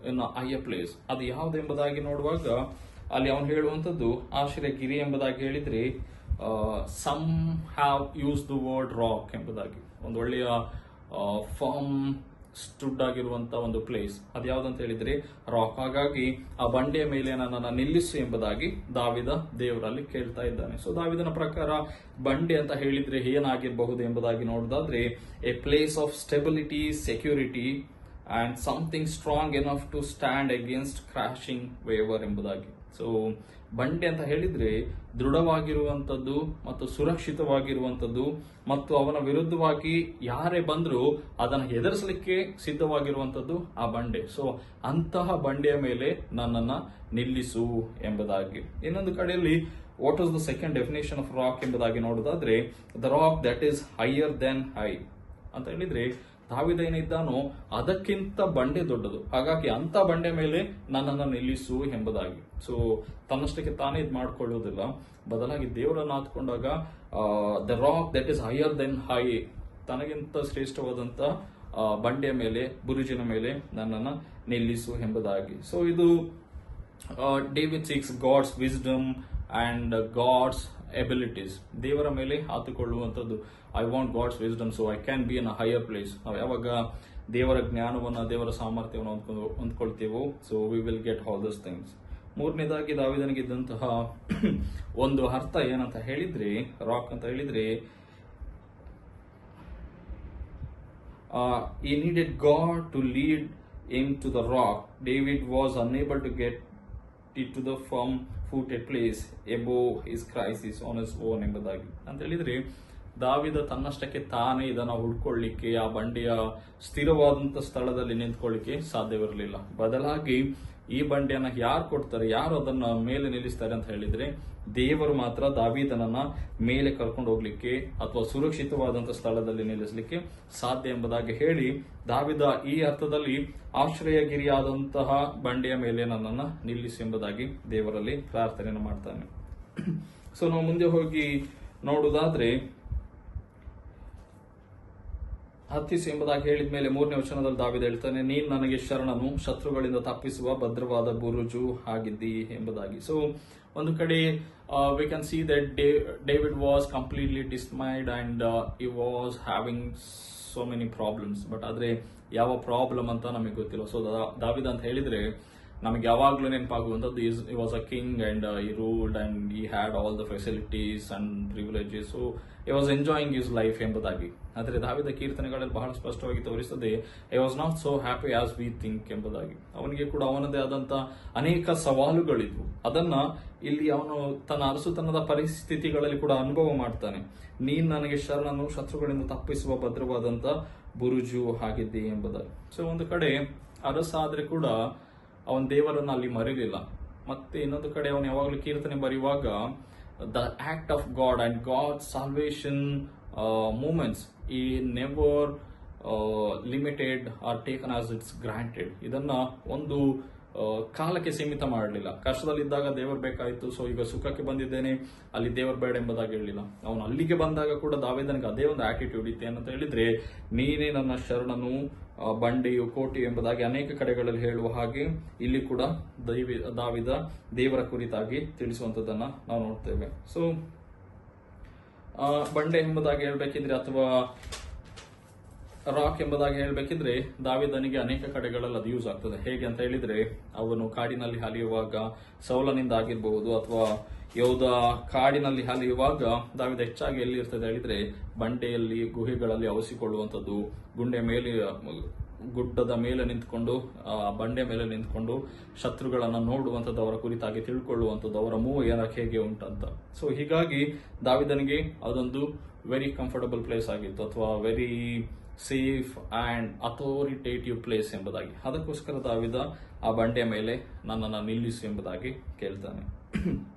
in a higher place. ಅದು ಯಾವುದೆಂಬುದಾಗಿ ನೋಡುವಾಗ ಅಲ್ಲಿ ಅವನು ಹೇಳುವಂಥದ್ದು ಆಶ್ರಯಗಿರಿ ಎಂಬುದಾಗಿ ಹೇಳಿದ್ರೆ, some have use the word rock ಎಂಬುದಾಗಿ. ಒಂದು ಒಳ್ಳೆಯ ಫಾರ್ಮ್ ಸ್ಟುಡ್ ಆಗಿರುವಂತ ಒಂದು ಪ್ಲೇಸ್ ಅದು ಯಾವ್ದಂತ ಹೇಳಿದ್ರೆ ರಾಕ್. ಹಾಗಾಗಿ ಆ ಬಂಡೆಯ ಮೇಲೆ ನನ್ನನ್ನು ನಿಲ್ಲಿಸು ಎಂಬುದಾಗಿ ದಾವೀದ ದೇವರಲ್ಲಿ ಕೇಳ್ತಾ ಇದ್ದಾನೆ. ಸೊ ದಾವೀದನ ಪ್ರಕಾರ ಬಂಡೆ ಅಂತ ಹೇಳಿದ್ರೆ ಏನಾಗಿರಬಹುದು ಎಂಬುದಾಗಿ ನೋಡೋದಾದ್ರೆ, a place of stability, security and something strong enough to stand against crashing waver ಎಂಬುದಾಗಿ. ಸೊ ಬಂಡೆ ಅಂತ ಹೇಳಿದ್ರೆ ದೃಢವಾಗಿರುವಂಥದ್ದು ಮತ್ತು ಸುರಕ್ಷಿತವಾಗಿರುವಂಥದ್ದು ಮತ್ತು ಅವನ ವಿರುದ್ಧವಾಗಿ ಯಾರೇ ಬಂದರೂ ಅದನ್ನು ಎದುರಿಸಲಿಕ್ಕೆ ಸಿದ್ಧವಾಗಿರುವಂಥದ್ದು ಆ ಬಂಡೆ. ಸೊ ಅಂತಹ ಬಂಡೆಯ ಮೇಲೆ ನನ್ನನ್ನ ನಿಲ್ಲಿಸು ಎಂಬುದಾಗಿ. ಇನ್ನೊಂದು ಕಡೆಯಲ್ಲಿ what was the second definition of rock ಎಂಬುದಾಗಿ ನೋಡೋದಾದ್ರೆ, the rock that is higher than high ಅಂತ ಹೇಳಿದ್ರೆ, ದಾವೀದ ಏನಿದ್ದಾನೋ ಅದಕ್ಕಿಂತ ಬಂಡೆ ದೊಡ್ಡದು, ಹಾಗಾಗಿ ಅಂತ ಬಂಡೆ ಮೇಲೆ ನನ್ನನ್ನು ನಿಲ್ಲಿಸು ಎಂಬುದಾಗಿ. ಸೊ ತನ್ನಷ್ಟಕ್ಕೆ ತಾನೇ ಇದು ಮಾಡ್ಕೊಳ್ಳೋದಿಲ್ಲ, ಬದಲಾಗಿ ದೇವರನ್ನು ಆತ್ಕೊಂಡಾಗ the rock that is higher than high, ತನಗಿಂತ ಶ್ರೇಷ್ಠವಾದಂತ ಬಂಡೆಯ ಮೇಲೆ, ಬುರುಜಿನ ಮೇಲೆ ನನ್ನನ್ನು ನಿಲ್ಲಿಸು ಎಂಬುದಾಗಿ. ಸೊ ಇದು David seeks God's wisdom and God's abilities. ದೇವರ ಮೇಲೆ ಆತುಕೊಳ್ಳುವಂಥದ್ದು. I want God's wisdom so I can be in a higher place. ನಾವು ಯಾವಾಗ ದೇವರ ಜ್ಞಾನವನ್ನು, ದೇವರ ಸಾಮರ್ಥ್ಯವನ್ನು ಹೊಂದ್ಕೊಳ್ತೀವೋ, so we will get all those things. ಮೂರನೇದಾಗಿ ದಾವೀದನಿಗಿದ್ದಂತಹ ಒಂದು ಅರ್ಥ ಏನಂತ ಹೇಳಿದ್ರೆ, ರಾಕ್ ಅಂತ ಹೇಳಿದ್ರೆ, he needed God to lead him to the rock. David was unable to get it to the firm footed place above his crisis on his own ಎಂಬುದಾಗಿ. ಅಂತ ಹೇಳಿದ್ರೆ ದಾವೀದ ತನ್ನಷ್ಟಕ್ಕೆ ತಾನೇ ಇದನ್ನು ಹುಡ್ಕೊಳ್ಳಿಕ್ಕೆ, ಆ ಬಂಡೆಯ ಸ್ಥಿರವಾದಂತ ಸ್ಥಳದಲ್ಲಿ ನಿಂತ್ಕೊಳ್ಳಿಕ್ಕೆ ಸಾಧ್ಯವಿರಲಿಲ್ಲ. ಬದಲಾಗಿ ಈ ಬಂಡೆಯನ್ನ ಯಾರು ಕೊಡ್ತಾರೆ, ಯಾರು ಅದನ್ನ ಮೇಲೆ ನಿಲ್ಲಿಸ್ತಾರೆ ಅಂತ ಹೇಳಿದ್ರೆ, ದೇವರು ಮಾತ್ರ ದಾವೀದನನ್ನ ಮೇಲೆ ಕರ್ಕೊಂಡು ಹೋಗ್ಲಿಕ್ಕೆ ಅಥವಾ ಸುರಕ್ಷಿತವಾದಂತಹ ಸ್ಥಳದಲ್ಲಿ ನಿಲ್ಲಿಸಲಿಕ್ಕೆ ಸಾಧ್ಯ ಎಂಬುದಾಗಿ ಹೇಳಿ, ದಾವೀದ ಈ ಅರ್ಥದಲ್ಲಿ ಆಶ್ರಯಗಿರಿಯಾದಂತಹ ಬಂಡೆಯ ಮೇಲೆ ನನ್ನನ್ನ ನಿಲ್ಲಿಸಿ ಎಂಬುದಾಗಿ ದೇವರಲ್ಲಿ ಪ್ರಾರ್ಥನೆಯನ್ನು ಮಾಡ್ತಾನೆ. ಸೊ ನಾವು ಮುಂದೆ ಹೋಗಿ ನೋಡುವುದಾದ್ರೆ, ಹತ್ತಿಸಿ ಎಂಬುದಾಗಿ ಹೇಳಿದ ಮೇಲೆ 3ನೇ ವಚನದಲ್ಲಿ ದಾವೀದ ಹೇಳ್ತಾನೆ, ನೀನು ನನಗೆ ಶರಣನು, ಶತ್ರುಗಳಿಂದ ತಪ್ಪಿಸುವ ಭದ್ರವಾದ ಬುರುಜು ಆಗಿದ್ದಿ ಎಂಬುದಾಗಿ. ಸೊ ಒಂದು ಕಡೆ we can see that David was completely dismayed and he was having so many problems. But ಆದ್ರೆ ಯಾವ ಪ್ರಾಬ್ಲಮ್ ಅಂತ ನಮಗೆ ಗೊತ್ತಿಲ್ಲ. ಸೊ ದಾವೀದ ಅಂತ ಹೇಳಿದ್ರೆ ನಮಗೆ ಯಾವಾಗ್ಲೂ ನೆನಪಾಗುವಂಥದ್ದು ಈ ವಾಸ್ ಅ ಕಿಂಗ್ ಅಂಡ್ ಈ ruled and he had all the facilities and privileges, so I was enjoying his life ಎಂಬುದಾಗಿ. ಆದರೆ ದಾವಿದ ಕೀರ್ತನೆಗಳಲ್ಲಿ ಬಹಳ ಸ್ಪಷ್ಟವಾಗಿ ತೋರಿಸುತ್ತದೆ I was not so happy as we think ಎಂಬುದಾಗಿ. ಅವನಿಗೆ ಕೂಡ ಅವನದೇ ಆದಂತ ಅನೇಕ ಸವಾಲುಗಳಿದ್ವು. ಅದನ್ನ ಇಲ್ಲಿ ಅವನು ತನ್ನ ಅರಸುತನದ ಪರಿಸ್ಥಿತಿಗಳಲ್ಲಿ ಕೂಡ ಅನುಭವ ಮಾಡ್ತಾನೆ. ನೀನ್ ನನಗೆ ಶರಣನು, ಶತ್ರುಗಳಿಂದ ತಪ್ಪಿಸುವ ಭದ್ರವಾದಂತ ಬುರುಜು ಆಗಿದ್ದೆ ಎಂಬುದಾಗಿ. ಸೊ ಒಂದು ಕಡೆ ಅರಸ ಆದ್ರೆ ಕೂಡ ಅವನ ದೇವರನ್ನ ಅಲ್ಲಿ ಮರೀಲಿಲ್ಲ. ಮತ್ತೆ ಇನ್ನೊಂದು ಕಡೆ ಅವನು ಯಾವಾಗಲೂ ಕೀರ್ತನೆ ಬರೆಯುವಾಗ the act of God and God salvation moments he never limited or taken as it's granted. ಇದನ್ನ ಒಂದು ಕಾಲಕ್ಕೆ ಸೀಮಿತ ಮಾಡಲಿಲ್ಲ. ಕಷ್ಟದಲ್ಲಿದ್ದಾಗ ದೇವರು ಬೇಕಾಯಿತು, ಸೊ ಈಗ ಸುಖಕ್ಕೆ ಬಂದಿದ್ದೇನೆ, ಅಲ್ಲಿ ದೇವರು ಬೇಡ ಎಂಬುದಾಗಿ ಹೇಳಲಿಲ್ಲ. ಅವನು ಅಲ್ಲಿಗೆ ಬಂದಾಗ ಕೂಡ ದಾವೀದನಿಗೆ ಅದೇ ಒಂದು ಆಟಿಟ್ಯೂಡ್ ಇತ್ತು. ಏನಂತ ಹೇಳಿದ್ರೆ, ನೀನೇ ನನ್ನ ಶರಣನು, ಬಂಡೆಯು, ಕೋಟೆಯು ಎಂಬುದಾಗಿ ಅನೇಕ ಕಡೆಗಳಲ್ಲಿ ಹೇಳುವ ಹಾಗೆ ಇಲ್ಲಿ ಕೂಡ ದಾವೀದ ದೇವರ ಕುರಿತಾಗಿ ತಿಳಿಸುವಂತದ್ದನ್ನ ನಾವು ನೋಡ್ತೇವೆ. ಸೊ ಬಂಡೆ ಎಂಬುದಾಗಿ ಹೇಳ್ಬೇಕಿದ್ರೆ ಅಥವಾ ರಾಕ್ ಎಂಬುದಾಗಿ ಹೇಳ್ಬೇಕಿದ್ರೆ ದಾವೀದನಿಗೆ ಅನೇಕ ಕಡೆಗಳಲ್ಲಿ ಅದು ಯೂಸ್ ಆಗ್ತದೆ. ಹೇಗೆ ಅಂತ ಹೇಳಿದ್ರೆ, ಅವನು ಕಾಡಿನಲ್ಲಿ ಅಲಿಯುವಾಗ ಸೌಲನಿಂದ ಆಗಿರಬಹುದು, ಅಥವಾ ಯೋಧ ಕಾಡಿನಲ್ಲಿ ಅಲಿಯುವಾಗ ದಾವೀದ ಹೆಚ್ಚಾಗಿ ಎಲ್ಲಿ ಇರ್ತದೆ ಹೇಳಿದ್ರೆ ಬಂಡೆಯಲ್ಲಿ, ಗುಹೆಗಳಲ್ಲಿ ಅವಸಿಕೊಳ್ಳುವಂಥದ್ದು, ಗುಡ್ಡದ ಮೇಲೆ ನಿಂತ್ಕೊಂಡು, ಬಂಡೆ ಮೇಲೆ ನಿಂತ್ಕೊಂಡು ಶತ್ರುಗಳನ್ನ ನೋಡುವಂಥದ್ದು, ಅವರ ಕುರಿತಾಗಿ ತಿಳ್ಕೊಳ್ಳುವಂಥದ್ದು, ಅವರ ಮೂವ್ ಏನಕ್ಕೆ ಹೇಗೆ ಉಂಟಂತ. ಸೊ ಹೀಗಾಗಿ ದಾವೀದನಿಗೆ ಅದೊಂದು ವೆರಿ ಕಂಫರ್ಟಬಲ್ ಪ್ಲೇಸ್ ಆಗಿತ್ತು, ಅಥವಾ very safe and authoritative place ಎಂಬುದಾಗಿ. ಅದಕ್ಕೋಸ್ಕರ ದಾವೀದ ಆ ಬಂಡೆಯ ಮೇಲೆ ನನ್ನನ್ನು ನಿಲ್ಲಿಸು ಎಂಬುದಾಗಿ ಕೇಳ್ತಾನೆ.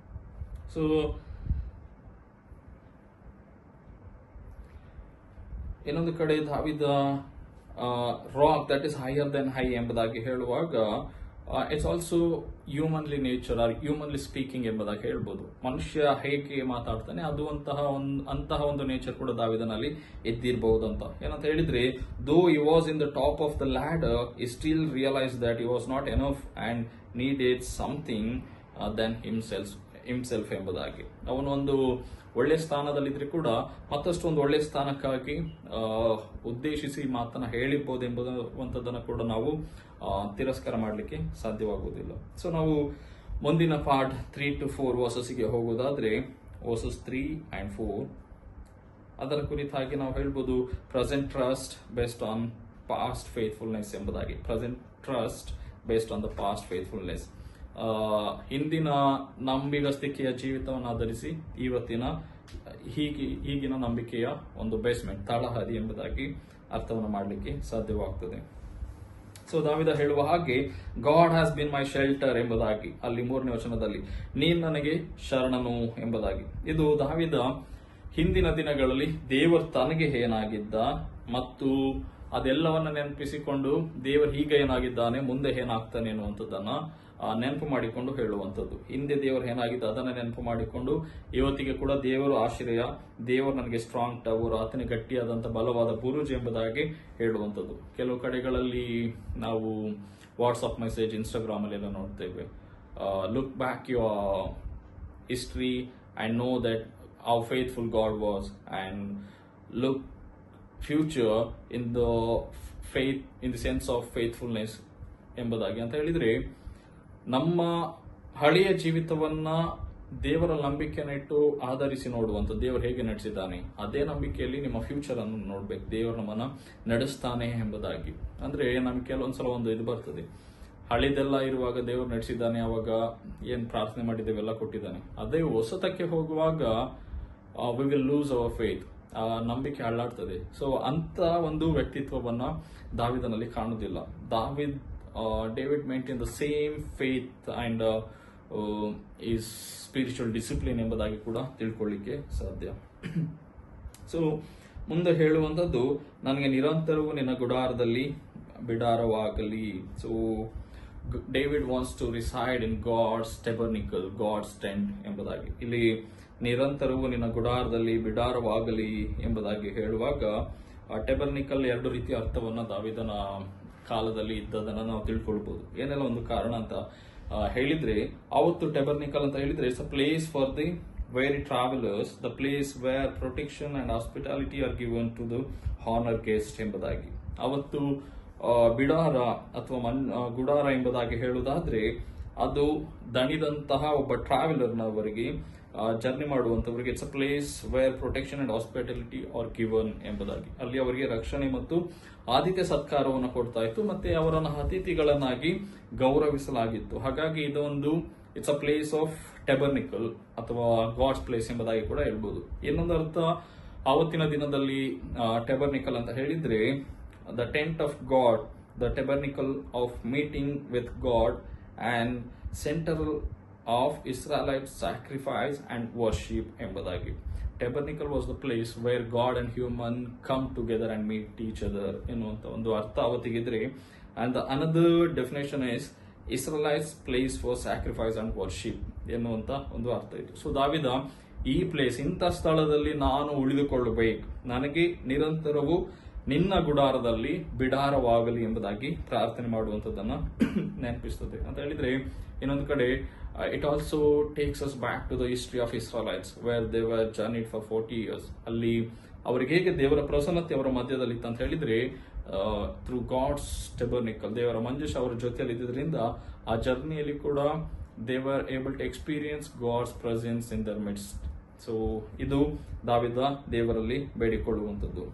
ಸೊ ಇನ್ನೊಂದು ಕಡೆ Davida rock that is higher than high ಎಂಬುದಾಗಿ ಹೇಳುವಾಗ it's also humanly nature or humanly speaking ಎಂಬುದಾಗಿ ಹೇಳ್ಬೋದು. ಮನುಷ್ಯ ಹೇಗೆ ಮಾತಾಡ್ತಾನೆ ಅದು ಅಂತಹ ಒಂದು ನೇಚರ್ ಕೂಡ ದಾವೀದನಲ್ಲಿ ಎದ್ದಿರಬಹುದು ಅಂತ. ಏನಂತ ಹೇಳಿದ್ರೆ, though he was in the top of the ladder, he still realise that he was not enough and needed something than himself ಎಂಬುದಾಗಿ. ಅವನು ಒಂದು ಒಳ್ಳೆ ಸ್ಥಾನದಲ್ಲಿದ್ರೆ ಕೂಡ ಮತ್ತಷ್ಟು ಒಂದು ಒಳ್ಳೆ ಸ್ಥಾನಕ್ಕಾಗಿ ಉದ್ದೇಶಿಸಿ ಮಾತನ್ನ ಹೇಳಿರ್ಬೋದು ಎಂಬುದನ್ನು ಕೂಡ ನಾವು ತಿರಸ್ಕಾರ ಮಾಡಲಿಕ್ಕೆ ಸಾಧ್ಯವಾಗುವುದಿಲ್ಲ. ಸೊ ನಾವು ಮುಂದಿನ ಪಾರ್ಟ್ 3 to 4 ವರ್ಸಸ್ಗೆ ಹೋಗೋದಾದ್ರೆ, ವರ್ಸಸ್ 3 and 4 ಅದರ ಕುರಿತಾಗಿ ನಾವು ಹೇಳ್ಬೋದು present trust based on past faithfulness ಎಂಬುದಾಗಿ. Present trust based on the past faithfulness, ಹಿಂದಿನ ನಂಬಿಗಸ್ತಿಕೆಯ ಜೀವಿತವನ್ನು ಆಧರಿಸಿ ಇವತ್ತಿನ ಈಗಿನ ನಂಬಿಕೆಯ ಒಂದು ಬೇಸ್ಮೆಂಟ್, ತಳಹದಿ ಎಂಬುದಾಗಿ ಅರ್ಥವನ್ನು ಮಾಡಲಿಕ್ಕೆ ಸಾಧ್ಯವಾಗ್ತದೆ. ಸೊ ದಾವೀದ ಹೇಳುವ ಹಾಗೆ, god has been my shelter ಎಂಬುದಾಗಿ ಅಲ್ಲಿ 3ನೇ ವಚನದಲ್ಲಿ, ನೀನ್ ನನಗೆ ಶರಣನು ಎಂಬುದಾಗಿ. ಇದು ದಾವೀದ ಹಿಂದಿನ ದಿನಗಳಲ್ಲಿ ದೇವರು ತನಗೆ ಏನಾಗಿದ್ದ ಮತ್ತು ಅದೆಲ್ಲವನ್ನ ನೆನಪಿಸಿಕೊಂಡು ದೇವರು ಹೀಗೆ ಏನಾಗಿದ್ದಾನೆ, ಮುಂದೆ ಏನಾಗ್ತಾನೆ ಅನ್ನುವಂಥದ್ದನ್ನ ನೆನಪು ಮಾಡಿಕೊಂಡು ಹೇಳುವಂಥದ್ದು. ಹಿಂದೆ ದೇವರು ಏನಾಗಿದ್ದು ಅದನ್ನ ನೆನಪು ಮಾಡಿಕೊಂಡು ಇವತ್ತಿಗೆ ಕೂಡ ದೇವರು ಆಶ್ರಯ, ದೇವರು ನನಗೆ ಸ್ಟ್ರಾಂಗ್ ಟವರ್, ಆತನ ಗಟ್ಟಿಯಾದಂಥ ಬಲವಾದ ಬುರುಜು ಎಂಬುದಾಗಿ ಹೇಳುವಂಥದ್ದು. ಕೆಲವು ಕಡೆಗಳಲ್ಲಿ ನಾವು ವಾಟ್ಸಪ್ ಮೆಸೇಜ್, ಇನ್ಸ್ಟಾಗ್ರಾಮ್ ಅಲ್ಲಿ ಎಲ್ಲ ನೋಡ್ತೇವೆ, look back your history and no that how faithful God was and look future in the faith in the sense of faithfulness ಎಂಬುದಾಗಿ. ಅಂತ ಹೇಳಿದ್ರೆ, ನಮ್ಮ ಹಳೆಯ ಜೀವಿತವನ್ನ ದೇವರ ನಂಬಿಕೆಯನ್ನು ಇಟ್ಟು ಆಧರಿಸಿ ನೋಡುವಂಥದ್ದು, ದೇವರು ಹೇಗೆ ನಡೆಸಿದ್ದಾನೆ ಅದೇ ನಂಬಿಕೆಯಲ್ಲಿ ನಿಮ್ಮ ಫ್ಯೂಚರ್ ಅನ್ನು ನೋಡ್ಬೇಕು, ದೇವರು ನಮ್ಮನ್ನ ನಡೆಸ್ತಾನೆ ಎಂಬುದಾಗಿ. ಅಂದ್ರೆ ನಮ್ಗೆ ಕೆಲವೊಂದ್ಸಲ ಒಂದು ಇದು ಬರ್ತದೆ, ಹಳೆದೆಲ್ಲ ಇರುವಾಗ ದೇವರು ನಡೆಸಿದ್ದಾನೆ, ಅವಾಗ ಏನ್ ಪ್ರಾರ್ಥನೆ ಮಾಡಿದ್ದೇವೆಲ್ಲ ಕೊಟ್ಟಿದ್ದಾನೆ. ಅದೇ ಹೊಸತಕ್ಕೆ ಹೋಗುವಾಗ we will lose hour faith, ನಂಬಿಕೆ ಹಾಳಾಡ್ತದೆ. ಸೊ ಅಂತ ಒಂದು ವ್ಯಕ್ತಿತ್ವವನ್ನ ದಾವೀದನಲ್ಲಿ ಕಾಣುವುದಿಲ್ಲ. David maintained the same faith and is spiritual discipline ಎಂಬುದಾಗಿ ಕೂಡ ತಿಳ್ಕೊಳ್ಳಿಕ್ಕೆ ಸಾಧ್ಯ. ಸೊ ಮುಂದೆ ಹೇಳುವಂಥದ್ದು, ನನಗೆ ನಿರಂತರವೂ ನಿನ್ನ ಗುಡಾರದಲ್ಲಿ ಬಿಡಾರವಾಗಲಿ. So David wants to reside in God's tabernacle, God's tent ಎಂಬುದಾಗಿ. ಇಲ್ಲಿ ನಿರಂತರವೂ ನಿನ್ನ ಗುಡಾರದಲ್ಲಿ ಬಿಡಾರವಾಗಲಿ ಎಂಬುದಾಗಿ ಹೇಳುವಾಗ, ಟೆಬರ್ನಿಕಲ್ 2 ರೀತಿಯ ಅರ್ಥವನ್ನ ದಾವೀದನ ಕಾಲದಲ್ಲಿ ಇದ್ದದನ್ನ ನಾವು ತಿಳ್ಕೊಳ್ಬಹುದು. ಏನೆಲ್ಲ ಒಂದು ಕಾರಣ ಅಂತ ಹೇಳಿದ್ರೆ, ಅವತ್ತು ಟೆಬರ್ನಿಕಲ್ ಅಂತ ಹೇಳಿದ್ರೆ it's a place for the very travellers, the place where protection and hospitality are given to the honour guest ಎಂಬುದಾಗಿ. ಅವತ್ತು ಬಿಡಾರ ಅಥವಾ ಗುಡಾರ ಎಂಬುದಾಗಿ ಹೇಳುವುದಾದ್ರೆ ಅದು ದಣಿದಂತಹ ಒಬ್ಬ ಟ್ರಾವೆಲರ್ನವರಿಗೆ ಜರ್ನಿ ಮಾಡುವಂತವರಿಗೆ it's a place where protection and hospitality are given ಎಂಬುದಾಗಿ. ಅಲ್ಲಿ ಅವರಿಗೆ ರಕ್ಷಣೆ ಮತ್ತು ಆತಿಥ್ಯ ಸತ್ಕಾರವನ್ನು ಕೊಡ್ತಾ ಇತ್ತು, ಮತ್ತೆ ಅವರನ್ನು ಅತಿಥಿಗಳನ್ನಾಗಿ ಗೌರವಿಸಲಾಗಿತ್ತು. ಹಾಗಾಗಿ ಇದೊಂದು ಇಟ್ಸ್ ಅ ಪ್ಲೇಸ್ ಆಫ್ ಟೆಬರ್ನಿಕಲ್ ಅಥವಾ ಗಾಡ್ಸ್ ಪ್ಲೇಸ್ ಎಂಬುದಾಗಿ ಕೂಡ ಹೇಳ್ಬೋದು. ಇನ್ನೊಂದು ಅರ್ಥ ಆವತ್ತಿನ ದಿನದಲ್ಲಿ ಟೆಬರ್ನಿಕಲ್ ಅಂತ ಹೇಳಿದ್ರೆ the tent of God, the tabernacle of meeting with God and central of Israelite sacrifice and worship ಎಂಬುದಾಗಿ. Tabernacle was the place where God and human come together and meet each other ಎನ್ನುವಂತ ಒಂದು ಅರ್ಥ ಅವತ್ತಿಗಿದ್ರೆ. And the another definition is Israelites place for sacrifice and worship ಎನ್ನುವಂತ ಒಂದು ಅರ್ಥ ಇತ್ತು. So ದಾವಿದ ಈ ಪ್ಲೇಸ್, ಇಂಥ ಸ್ಥಳದಲ್ಲಿ ನಾನು ಉಳಿದುಕೊಳ್ಳಬೇಕು, ನನಗೆ ನಿರಂತರವೂ ನಿನ್ನ ಗುಡಾರದಲ್ಲಿ ಬಿಡಾರವಾಗಲಿ ಎಂಬುದಾಗಿ ಪ್ರಾರ್ಥನೆ ಮಾಡುವಂತದ್ದನ್ನ ನೆನಪಿಸ್ತದೆ. ಅಂತ ಹೇಳಿದ್ರೆ ಇನ್ನೊಂದು ಕಡೆ it also takes us back to the history of Israelites where they were journeyed for 40 years. ಅಲ್ಲಿ ಅವರಿಗೆ ಹೇಗೆ ದೇವರ ಪ್ರಸನ್ನತೆ ಅವರ ಮಧ್ಯದಲ್ಲಿ ಇತ್ತು ಅಂತ ಹೇಳಿದ್ರೆ ಥ್ರೂ ಗಾಡ್ಸ್ ಟೆಬರ್ನಿಕಲ್, ದೇವರ ಮಂಜುಷ ಅವರ ಜೊತೆಯಲ್ಲಿ ಇದ್ದಿದ್ರಿಂದ ಆ ಜರ್ನಿಯಲ್ಲಿ ಕೂಡ they were able to experience God's presence in their midst. So ಇದು ದಾವಿದ ದೇವರಲ್ಲಿ ಬೇಡಿಕೊಳ್ಳುವಂಥದ್ದು.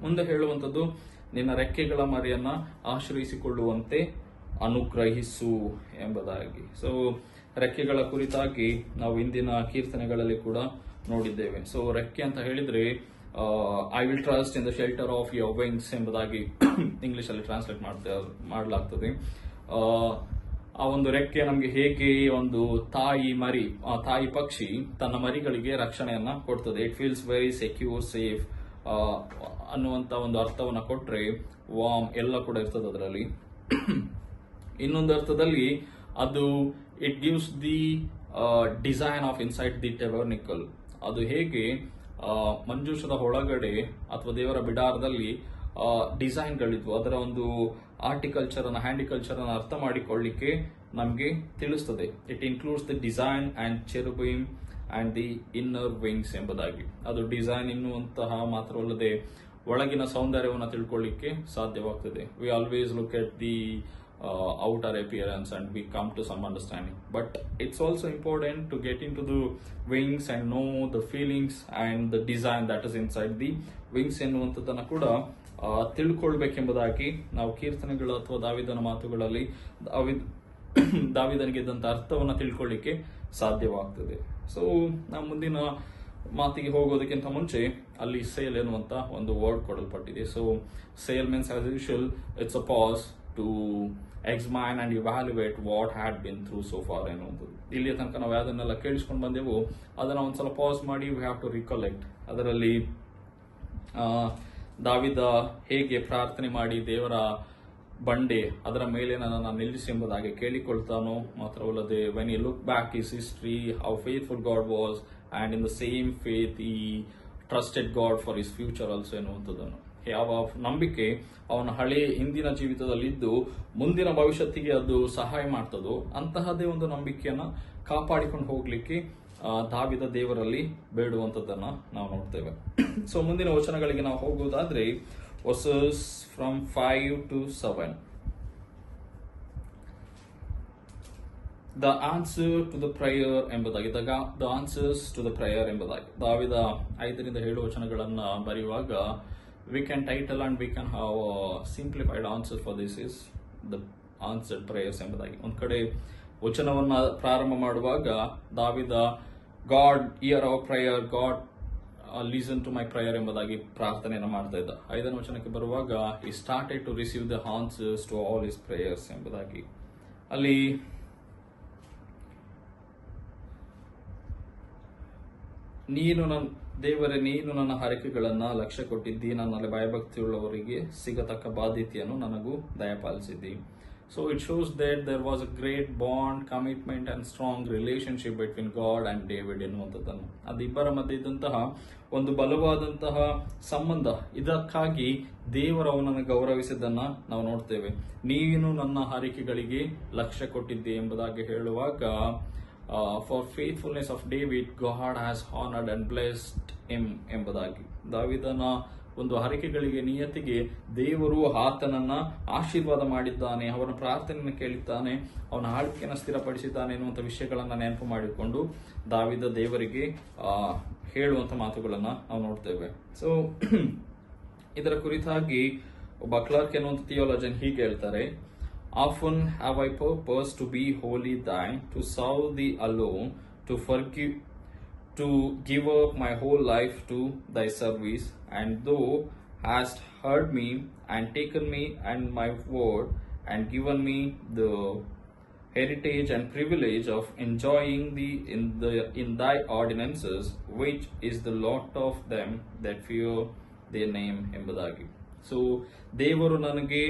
ಮುಂದೆ ಹೇಳುವಂಥದ್ದು, ನಿನ್ನ ರೆಕ್ಕೆಗಳ ಮರೆಯನ್ನ ಆಶ್ರಯಿಸಿಕೊಳ್ಳುವಂತೆ ಅನುಗ್ರಹಿಸು ಎಂಬುದಾಗಿ. ಸೊ ರೆಕ್ಕೆಗಳ ಕುರಿತಾಗಿ ನಾವು ಇಂದಿನ ಕೀರ್ತನೆಗಳಲ್ಲಿ ಕೂಡ ನೋಡಿದ್ದೇವೆ. ಸೊ ರೆಕ್ಕೆ ಅಂತ ಹೇಳಿದ್ರೆ I will trust in the shelter of your wings ಎಂಬುದಾಗಿ ಇಂಗ್ಲಿಷ್ ಅಲ್ಲಿ ಟ್ರಾನ್ಸ್ಲೇಟ್ ಮಾಡಲಾಗ್ತದೆ. ಆ ಒಂದು ರೆಕ್ಕೆ ನಮಗೆ ಹೇಗೆ ಒಂದು ತಾಯಿ ಪಕ್ಷಿ ತನ್ನ ಮರಿಗಳಿಗೆ ರಕ್ಷಣೆಯನ್ನ ಕೊಡ್ತದೆ, it feels very secure, safe ಅನ್ನುವಂತ ಒಂದು ಅರ್ಥವನ್ನ ಕೊಟ್ರೆ ವಾಮ್ ಎಲ್ಲ ಕೂಡ ಇರ್ತದೆ ಅದರಲ್ಲಿ. ಇನ್ನೊಂದು ಅರ್ಥದಲ್ಲಿ ಅದು it gives the design of inside the tabernacle. ಅದು ಹೇಗೆ ಮಂಜೂಷದ ಒಳಗಡೆ ಅಥವಾ ದೇವರ ಬಿಡಾರದಲ್ಲಿ ಡಿಸೈನ್ಗಳಿದ್ವು, ಅದರ ಒಂದು ಆರ್ಟಿಕಲ್ಚರ್ ಅನ್ನ, ಹ್ಯಾಂಡಿಕಲ್ಚರ್ ಅನ್ನು ಅರ್ಥ ಮಾಡಿಕೊಳ್ಳಿಕ್ಕೆ ನಮಗೆ ತಿಳಿಸ್ತದೆ. It includes the design and cherubim and the inner wings ಎಂಬುದಾಗಿ. ಅದು ಡಿಸೈನ್ ಎನ್ನುವಂತಹ ಮಾತ್ರವಲ್ಲದೆ ಒಳಗಿನ ಸೌಂದರ್ಯವನ್ನು ತಿಳ್ಕೊಳ್ಳಿಕ್ಕೆ ಸಾಧ್ಯವಾಗ್ತದೆ. We always look at the outer appearance and we come to some understanding, but it's also important to get into the wings and know the feelings and the design that is inside the wings ಎನ್ನುವಂಥದ್ದನ್ನು ಕೂಡ ತಿಳ್ಕೊಳ್ಬೇಕೆಂಬುದಾಗಿ ನಾವು ಕೀರ್ತನೆಗಳು ಅಥವಾ ದಾವಿದನ ಮಾತುಗಳಲ್ಲಿ ದಾವಿದನಿಗೆ ಇದ್ದಂತ ಅರ್ಥವನ್ನ ತಿಳ್ಕೊಳ್ಳಿಕ್ಕೆ ಸಾಧ್ಯವಾಗ್ತದೆ. ಸೊ ನಾವು ಮುಂದಿನ ಮಾತಿಗೆ ಹೋಗೋದಕ್ಕಿಂತ ಮುಂಚೆ ಅಲ್ಲಿ ಸೇಲ್ ಎನ್ನುವಂತ ಒಂದು ವರ್ಡ್ ಕೊಡಲ್ಪಟ್ಟಿದೆ. So Selah means as usual it's a pause to examine and evaluate what had been through so far ಎನ್ನುವಂಥದ್ದು. ಇಲ್ಲಿಯ ತನಕ ನಾವು ಯಾವುದನ್ನೆಲ್ಲ ಕೇಳಿಸ್ಕೊಂಡು ಬಂದೆವು ಅದನ್ನ ಒಂದ್ಸಲ ಪಾಸ್ ಮಾಡಿ ವಿ ಹ್ಯಾವ್ ಟು ರಿಕಲೆಕ್ಟ್. ಅದರಲ್ಲಿ ದಾವಿದ ಹೇಗೆ ಪ್ರಾರ್ಥನೆ ಮಾಡಿ ದೇವರ ಬಂಡೆ ಅದರ ಮೇಲೆ ನನ್ನನ್ನು ನಿಲ್ಲಿಸಿ ಎಂಬುದಾಗಿ ಕೇಳಿಕೊಳ್ತಾನೋ, ಮಾತ್ರವಲ್ಲದೆ when you look back is history how faithful God was and in the same faith he trusted God for his future also ಎನ್ನುವಂಥದ್ದನ್ನು. ಯಾವ ನಂಬಿಕೆ ಅವನ ಹಿಂದಿನ ಜೀವಿತದಲ್ಲಿದ್ದು ಮುಂದಿನ ಭವಿಷ್ಯತ್ತಿಗೆ ಅದು ಸಹಾಯ ಮಾಡ್ತದೋ ಅಂತಹದೇ ಒಂದು ನಂಬಿಕೆಯನ್ನ ಕಾಪಾಡಿಕೊಂಡು ಹೋಗ್ಲಿಕ್ಕೆ ದಾವಿದ ದೇವರಲ್ಲಿ ಬೇಡುವಂಥದ್ದನ್ನ ನಾವು ನೋಡ್ತೇವೆ. ಸೊ ಮುಂದಿನ ವಚನಗಳಿಗೆ ನಾವು ಹೋಗುವುದಾದ್ರೆ verses from 5 to 7. The answer to the prayer ಎಂಬುದಾಗಿ, the answers to the prayer ಎಂಬುದಾಗಿ ದಾವಿದ 5 ರಿಂದ 7 ವಚನಗಳನ್ನ ಬರೆಯುವಾಗ we can title and we can have a simplified answer for this is the answered prayers ಎಂಬುದಾಗಿ. ಒಂದ್ ಕಡೆ ವಚನವನ್ನ ಪ್ರಾರಂಭ ಮಾಡುವಾಗ Davida God hear our prayer, God listen to my prayer ಎಂಬುದಾಗಿ ಪ್ರಾರ್ಥನೆಯನ್ನು ಮಾಡ್ತಾ ಇದ್ದ. 5ನೇ ವಚನಕ್ಕೆ ಬರುವಾಗ he started to receive the answers to all his prayers ಎಂಬುದಾಗಿ. ಅಲ್ಲಿ ದೇವರೇ ನೀನು ನನ್ನ ಹರಕೆಗಳನ್ನ ಲಕ್ಷ್ಯ ಕೊಟ್ಟಿದ್ದಿ, ನನ್ನಲ್ಲಿ ಭಯಭಕ್ತಿಯುಳ್ಳವರಿಗೆ ಸಿಗತಕ್ಕ ಬಾಧ್ಯತೆಯನ್ನು ನನಗೂ ದಯಪಾಲಿಸಿದ್ದಿ. So it shows that there was a great bond, commitment and strong relationship between God and David ಎನ್ನುವಂಥದ್ದನ್ನು. ಅದಿಬ್ಬರ ಮಧ್ಯೆ ಇದ್ದಂತಹ ಒಂದು ಬಲವಾದಂತಹ ಸಂಬಂಧ, ಇದಕ್ಕಾಗಿ ದೇವರು ಅವನನ್ನು ಗೌರವಿಸಿದ್ದನ್ನ ನಾವು ನೋಡ್ತೇವೆ. ನೀನು ನನ್ನ ಹರಕೆಗಳಿಗೆ ಲಕ್ಷ್ಯ ಕೊಟ್ಟಿದ್ದೆ ಎಂಬುದಾಗಿ ಹೇಳುವಾಗ for faithfulness of David God has honored and blessed him ಎಂಬುದಾಗಿ. ದಾವಿದನ ಒಂದು ಹರಕೆಗಳಿಗೆ ನಿಯತಿಗೆ ದೇವರು ಆತನನ್ನ ಆಶೀರ್ವಾದ ಮಾಡಿದ್ದಾನೆ, ಅವನ ಪ್ರಾರ್ಥನೆಯನ್ನು ಕೇಳಿದ್ದಾನೆ, ಅವನ ಆಳ್ವಿಕೆಯನ್ನು ಸ್ಥಿರಪಡಿಸಿದ್ದಾನೆ ಎನ್ನುವಂಥ ವಿಷಯಗಳನ್ನ ನೆನಪು ಮಾಡಿಕೊಂಡು ದಾವೀದ ದೇವರಿಗೆ ಹೇಳುವಂತ ಮಾತುಗಳನ್ನ ನಾವು ನೋಡ್ತೇವೆ. ಸೊ ಇದರ ಕುರಿತಾಗಿ ಒಬ್ಬ ಕ್ಲರ್ಕ್ ಎನ್ನುವಂತ ಥಿಯೋಲಾಜಿಯನ್ ಹೀಗೆ ಹೇಳ್ತಾರೆ, Often have I purposed to be wholly thine, to serve thee alone, to forgive, to give up my whole life to thy service, and thou hast heard me and taken me and my word, and given me the heritage and privilege of enjoying thee in thy ordinances, which is the lot of them that fear their name ಎಂಬುದಾಗಿ. So ದೇವರು ನನಗೆ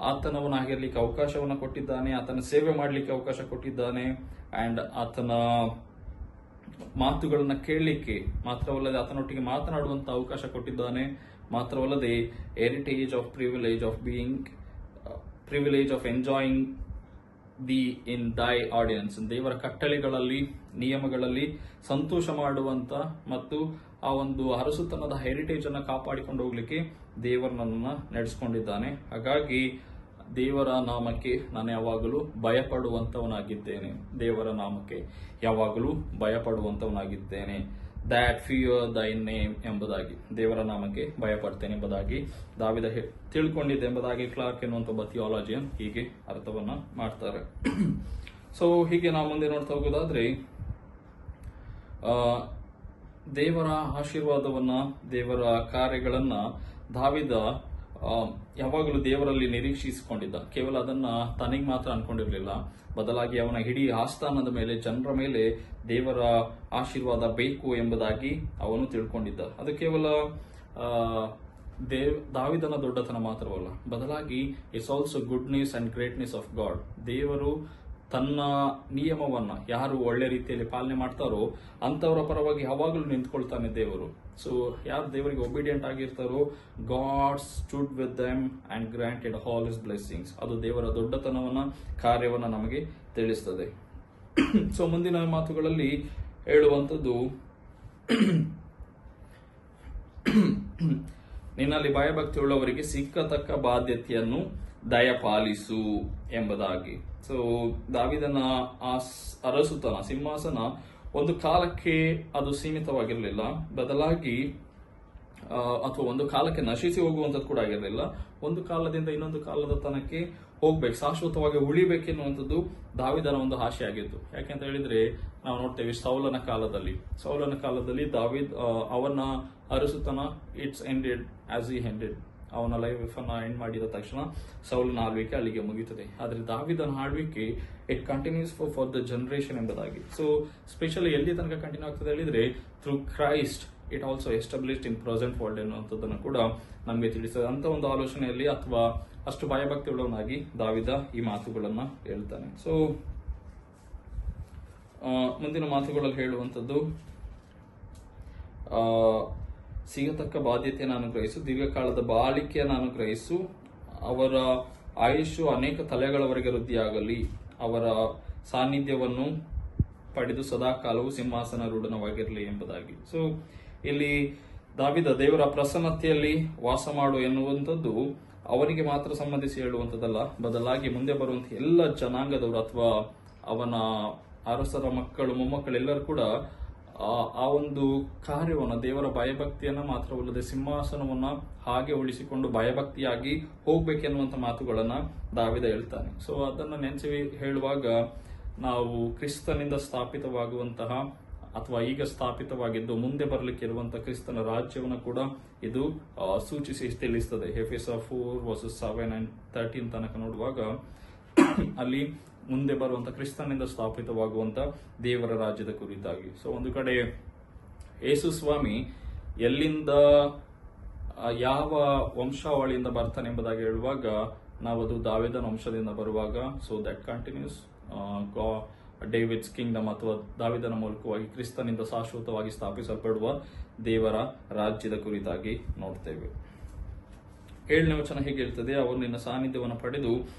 ಆತನವನಾಗಿರ್ಲಿಕ್ಕೆ ಅವಕಾಶವನ್ನು ಕೊಟ್ಟಿದ್ದಾನೆ, ಆತನ ಸೇವೆ ಮಾಡಲಿಕ್ಕೆ ಅವಕಾಶ ಕೊಟ್ಟಿದ್ದಾನೆ, ಅಂಡ್ ಆತನ ಮಾತುಗಳನ್ನ ಕೇಳಲಿಕ್ಕೆ ಮಾತ್ರವಲ್ಲದೆ ಆತನೊಟ್ಟಿಗೆ ಮಾತನಾಡುವಂತ ಅವಕಾಶ ಕೊಟ್ಟಿದ್ದಾನೆ. ಮಾತ್ರವಲ್ಲದೆ heritage of privilege of enjoying the in ದೈ ಆರ್ಡಿನೆನ್ಸ್, ದೇವರ ಕಟ್ಟಳೆಗಳಲ್ಲಿ ನಿಯಮಗಳಲ್ಲಿ ಸಂತೋಷ ಮಾಡುವಂತ ಮತ್ತು ಆ ಒಂದು ಅರಸುತನದ ಹೆರಿಟೇಜ್ ಅನ್ನ ಕಾಪಾಡಿಕೊಂಡು ಹೋಗ್ಲಿಕ್ಕೆ ದೇವರು ನನ್ನನ್ನ ನಡೆಸ್ಕೊಂಡಿದ್ದಾನೆ. ಹಾಗಾಗಿ ದೇವರ ನಾಮಕ್ಕೆ ನಾನು ಯಾವಾಗಲೂ ಭಯಪಡುವಂತವನಾಗಿದ್ದೇನೆ, ದೇವರ ನಾಮಕ್ಕೆ ಯಾವಾಗಲೂ ಭಯಪಡುವಂತವನಾಗಿದ್ದೇನೆ. ದ್ಯಾಟ್ ಫಿಯರ್ ದೈ ನೇಮ್ ಎಂಬುದಾಗಿ, ದೇವರ ನಾಮಕ್ಕೆ ಭಯಪಡ್ತೇನೆ ಎಂಬುದಾಗಿ ದಾವಿದ ತಿಳ್ಕೊಂಡಿದ್ದೆ ಎಂಬುದಾಗಿ ಕ್ಲಾರ್ಕ್ ಎನ್ನುವಂತ ಒಬ್ಬ ಥಿಯಾಲಜಿಯನ್ ಹೀಗೆ ಅರ್ಥವನ್ನ ಮಾಡ್ತಾರೆ. ಸೊ ಹೀಗೆ ನಾವು ಮುಂದೆ ನೋಡ್ತಾ ಹೋಗೋದಾದ್ರೆ ದೇವರ ಆಶೀರ್ವಾದವನ್ನ, ದೇವರ ಕಾರ್ಯಗಳನ್ನ ದಾವಿದ ಯಾವಾಗಲೂ ದೇವರಲ್ಲಿ ನಿರೀಕ್ಷಿಸಿಕೊಂಡಿದ್ದ. ಕೇವಲ ಅದನ್ನ ತನಗೆ ಮಾತ್ರ ಅನ್ಕೊಂಡಿರ್ಲಿಲ್ಲ, ಬದಲಾಗಿ ಅವನ ಇಡೀ ಆಸ್ಥಾನದ ಮೇಲೆ, ಜನರ ಮೇಲೆ ದೇವರ ಆಶೀರ್ವಾದ ಬೇಕು ಎಂಬುದಾಗಿ ಅವನು ತಿಳ್ಕೊಂಡಿದ್ದ. ಅದು ಕೇವಲ ದಾವಿದನ ದೊಡ್ಡತನ ಮಾತ್ರವಲ್ಲ, ಬದಲಾಗಿ it's also goodness and greatness of god. ದೇವರು ತನ್ನ ನಿಯಮವನ್ನ ಯಾರು ಒಳ್ಳೆ ರೀತಿಯಲ್ಲಿ ಪಾಲನೆ ಮಾಡ್ತಾರೋ ಅಂತವರ ಪರವಾಗಿ ಯಾವಾಗಲೂ ನಿಂತ್ಕೊಳ್ತಾನೆ ದೇವರು. ಸೊ ಯಾರು ದೇವರಿಗೆ ಒಬಿಡಿಯಂಟ್ ಆಗಿರ್ತಾರೋ, God stood with them and granted all his blessings. ಅದು ದೇವರ ದೊಡ್ಡತನವನ್ನ, ಕಾರ್ಯವನ್ನ ನಮಗೆ ತಿಳಿಸ್ತದೆ. ಸೊ ಮುಂದಿನ ಮಾತುಗಳಲ್ಲಿ ಹೇಳುವಂಥದ್ದು, ನಿನ್ನಲ್ಲಿ ಭಯಭಕ್ತಿ ಉಳ್ಳವರಿಗೆ ಸಿಕ್ಕತಕ್ಕ ಬಾಧ್ಯತೆಯನ್ನು ದಯಪಾಲಿಸು ಎಂಬುದಾಗಿ. ಸೊ ದಾವಿದನ ಆ ಅರಸುತನ, ಸಿಂಹಾಸನ ಒಂದು ಕಾಲಕ್ಕೆ ಅದು ಸೀಮಿತವಾಗಿರಲಿಲ್ಲ, ಬದಲಾಗಿ ಅಥವಾ ಒಂದು ಕಾಲಕ್ಕೆ ನಶಿಸಿ ಹೋಗುವಂಥದ್ದು ಕೂಡ ಆಗಿರಲಿಲ್ಲ. ಒಂದು ಕಾಲದಿಂದ ಇನ್ನೊಂದು ಕಾಲದ ತನಕ್ಕೆ ಹೋಗ್ಬೇಕು, ಶಾಶ್ವತವಾಗಿ ಉಳಿಬೇಕೆನ್ನುವಂಥದ್ದು ದಾವಿದನ ಒಂದು ಆಶೆ ಆಗಿತ್ತು. ಯಾಕೆಂತ ಹೇಳಿದ್ರೆ ನಾವು ನೋಡ್ತೇವೆ ಸೌಲನ ಕಾಲದಲ್ಲಿ ದಾವಿದ್ ಅವನ ಅರಸುತನ it's ended as he ended. ಅವನ ಲೈಫ್ ಅನ್ನ ಎಂಡ್ ಮಾಡಿದ ತಕ್ಷಣ ಸೌಲನ ಆಳ್ವಿಕೆ ಅಲ್ಲಿಗೆ ಮುಗಿಯುತ್ತದೆ. ಆದ್ರೆ ದಾವಿದನ ಆಳ್ವಿಕೆ it continues for the generation ಎಂಬುದಾಗಿ. ಸೊ ಸ್ಪೆಷಲಿ ಎಲ್ಲಿ ತನಕ ಕಂಟಿನ್ಯೂ ಆಗ್ತದೆ ಹೇಳಿದ್ರೆ, through Christ it also established in present world ಎನ್ನುವಂಥದ್ದನ್ನು ಕೂಡ ನಮಗೆ ತಿಳಿಸ್ತದೆ. ಅಂತ ಒಂದು ಆಲೋಚನೆಯಲ್ಲಿ ಅಥವಾ ಅಷ್ಟು ಭಯಭಕ್ತಿ ಉಳ್ಳವನಾಗಿ ದಾವಿದ ಈ ಮಾತುಗಳನ್ನ ಹೇಳ್ತಾನೆ. ಸೊ ಮುಂದಿನ ಮಾತುಗಳಲ್ಲಿ ಹೇಳುವಂಥದ್ದು, ಸಿಗತಕ್ಕ ಬಾಧ್ಯತೆಯನ್ನು ಅನುಗ್ರಹಿಸು, ದೀರ್ಘಕಾಲದ ಬಾಳಿಕೆಯನ್ನು ಅನುಗ್ರಹಿಸು, ಅವರ ಆಯುಷ್ಯು ಅನೇಕ ತಲೆಗಳವರೆಗೆ ವೃದ್ಧಿಯಾಗಲಿ, ಅವರ ಸಾನ್ನಿಧ್ಯವನ್ನು ಪಡೆದು ಸದಾಕಾಲವು ಸಿಂಹಾಸನ ರೂಢನವಾಗಿರಲಿ ಎಂಬುದಾಗಿ. ಸೊ ಇಲ್ಲಿ ದಾವಿದ ದೇವರ ಪ್ರಸನ್ನತೆಯಲ್ಲಿ ವಾಸ ಮಾಡು ಎನ್ನುವಂಥದ್ದು ಅವನಿಗೆ ಮಾತ್ರ ಸಂಬಂಧಿಸಿ ಹೇಳುವಂಥದ್ದಲ್ಲ, ಬದಲಾಗಿ ಮುಂದೆ ಬರುವಂತಹ ಎಲ್ಲ ಜನಾಂಗದವರು ಅಥವಾ ಅವನ ಅರಸರ ಮಕ್ಕಳು, ಮೊಮ್ಮಕ್ಕಳೆಲ್ಲರೂ ಕೂಡ ಆ ಒಂದು ಕಾರ್ಯವನ್ನ, ದೇವರ ಭಯಭಕ್ತಿಯನ್ನ ಮಾತ್ರವಲ್ಲದೆ ಸಿಂಹಾಸನವನ್ನ ಹಾಗೆ ಉಳಿಸಿಕೊಂಡು ಭಯಭಕ್ತಿಯಾಗಿ ಹೋಗ್ಬೇಕೆನ್ನುವಂತ ಮಾತುಗಳನ್ನ ದಾವಿದ ಹೇಳ್ತಾನೆ. ಸೊ ಅದನ್ನ ನೆನೆಸಿ ಹೇಳುವಾಗ ನಾವು ಕ್ರಿಸ್ತನಿಂದ ಸ್ಥಾಪಿತವಾಗುವಂತಹ ಅಥವಾ ಈಗ ಸ್ಥಾಪಿತವಾಗಿದ್ದು ಮುಂದೆ ಬರಲಿಕ್ಕೆ ಇರುವಂತಹ ಕ್ರಿಸ್ತನ ರಾಜ್ಯವನ್ನು ಕೂಡ ಇದು ಸೂಚಿಸಿ ತಿಳಿಸ್ತದೆ. ಎಫೆಸರ್ 4:7-13 ತನಕ ನೋಡುವಾಗ ಅಲ್ಲಿ ಮುಂದೆ ಬರುವಂತ ಕ್ರಿಸ್ತನಿಂದ ಸ್ಥಾಪಿತವಾಗುವಂತ ದೇವರ ರಾಜ್ಯದ ಕುರಿತಾಗಿ. ಸೊ ಒಂದು ಕಡೆ ಯೇಸು ಸ್ವಾಮಿ ಎಲ್ಲಿಂದ ಯಾವ ವಂಶಾವಳಿಯಿಂದ ಬರ್ತಾನೆ ಎಂಬುದಾಗಿ ಹೇಳುವಾಗ ನಾವು ಅದು ದಾವಿದನ ವಂಶದಿಂದ ಬರುವಾಗ, so that continues David's kingdom ಅಥವಾ ದಾವಿದನ ಮೂಲಕವಾಗಿ ಕ್ರಿಸ್ತನಿಂದ ಶಾಶ್ವತವಾಗಿ ಸ್ಥಾಪಿಸಲ್ಪಡುವ ದೇವರ ರಾಜ್ಯದ ಕುರಿತಾಗಿ ನೋಡ್ತೇವೆ. 7ನೇ ವಚನ ಹೀಗೆ ಹೇಳ್ತದೆ, ಅವರು ನಿನ್ನ ಸಾನ್ನಿಧ್ಯವನ್ನು ಪಡೆದು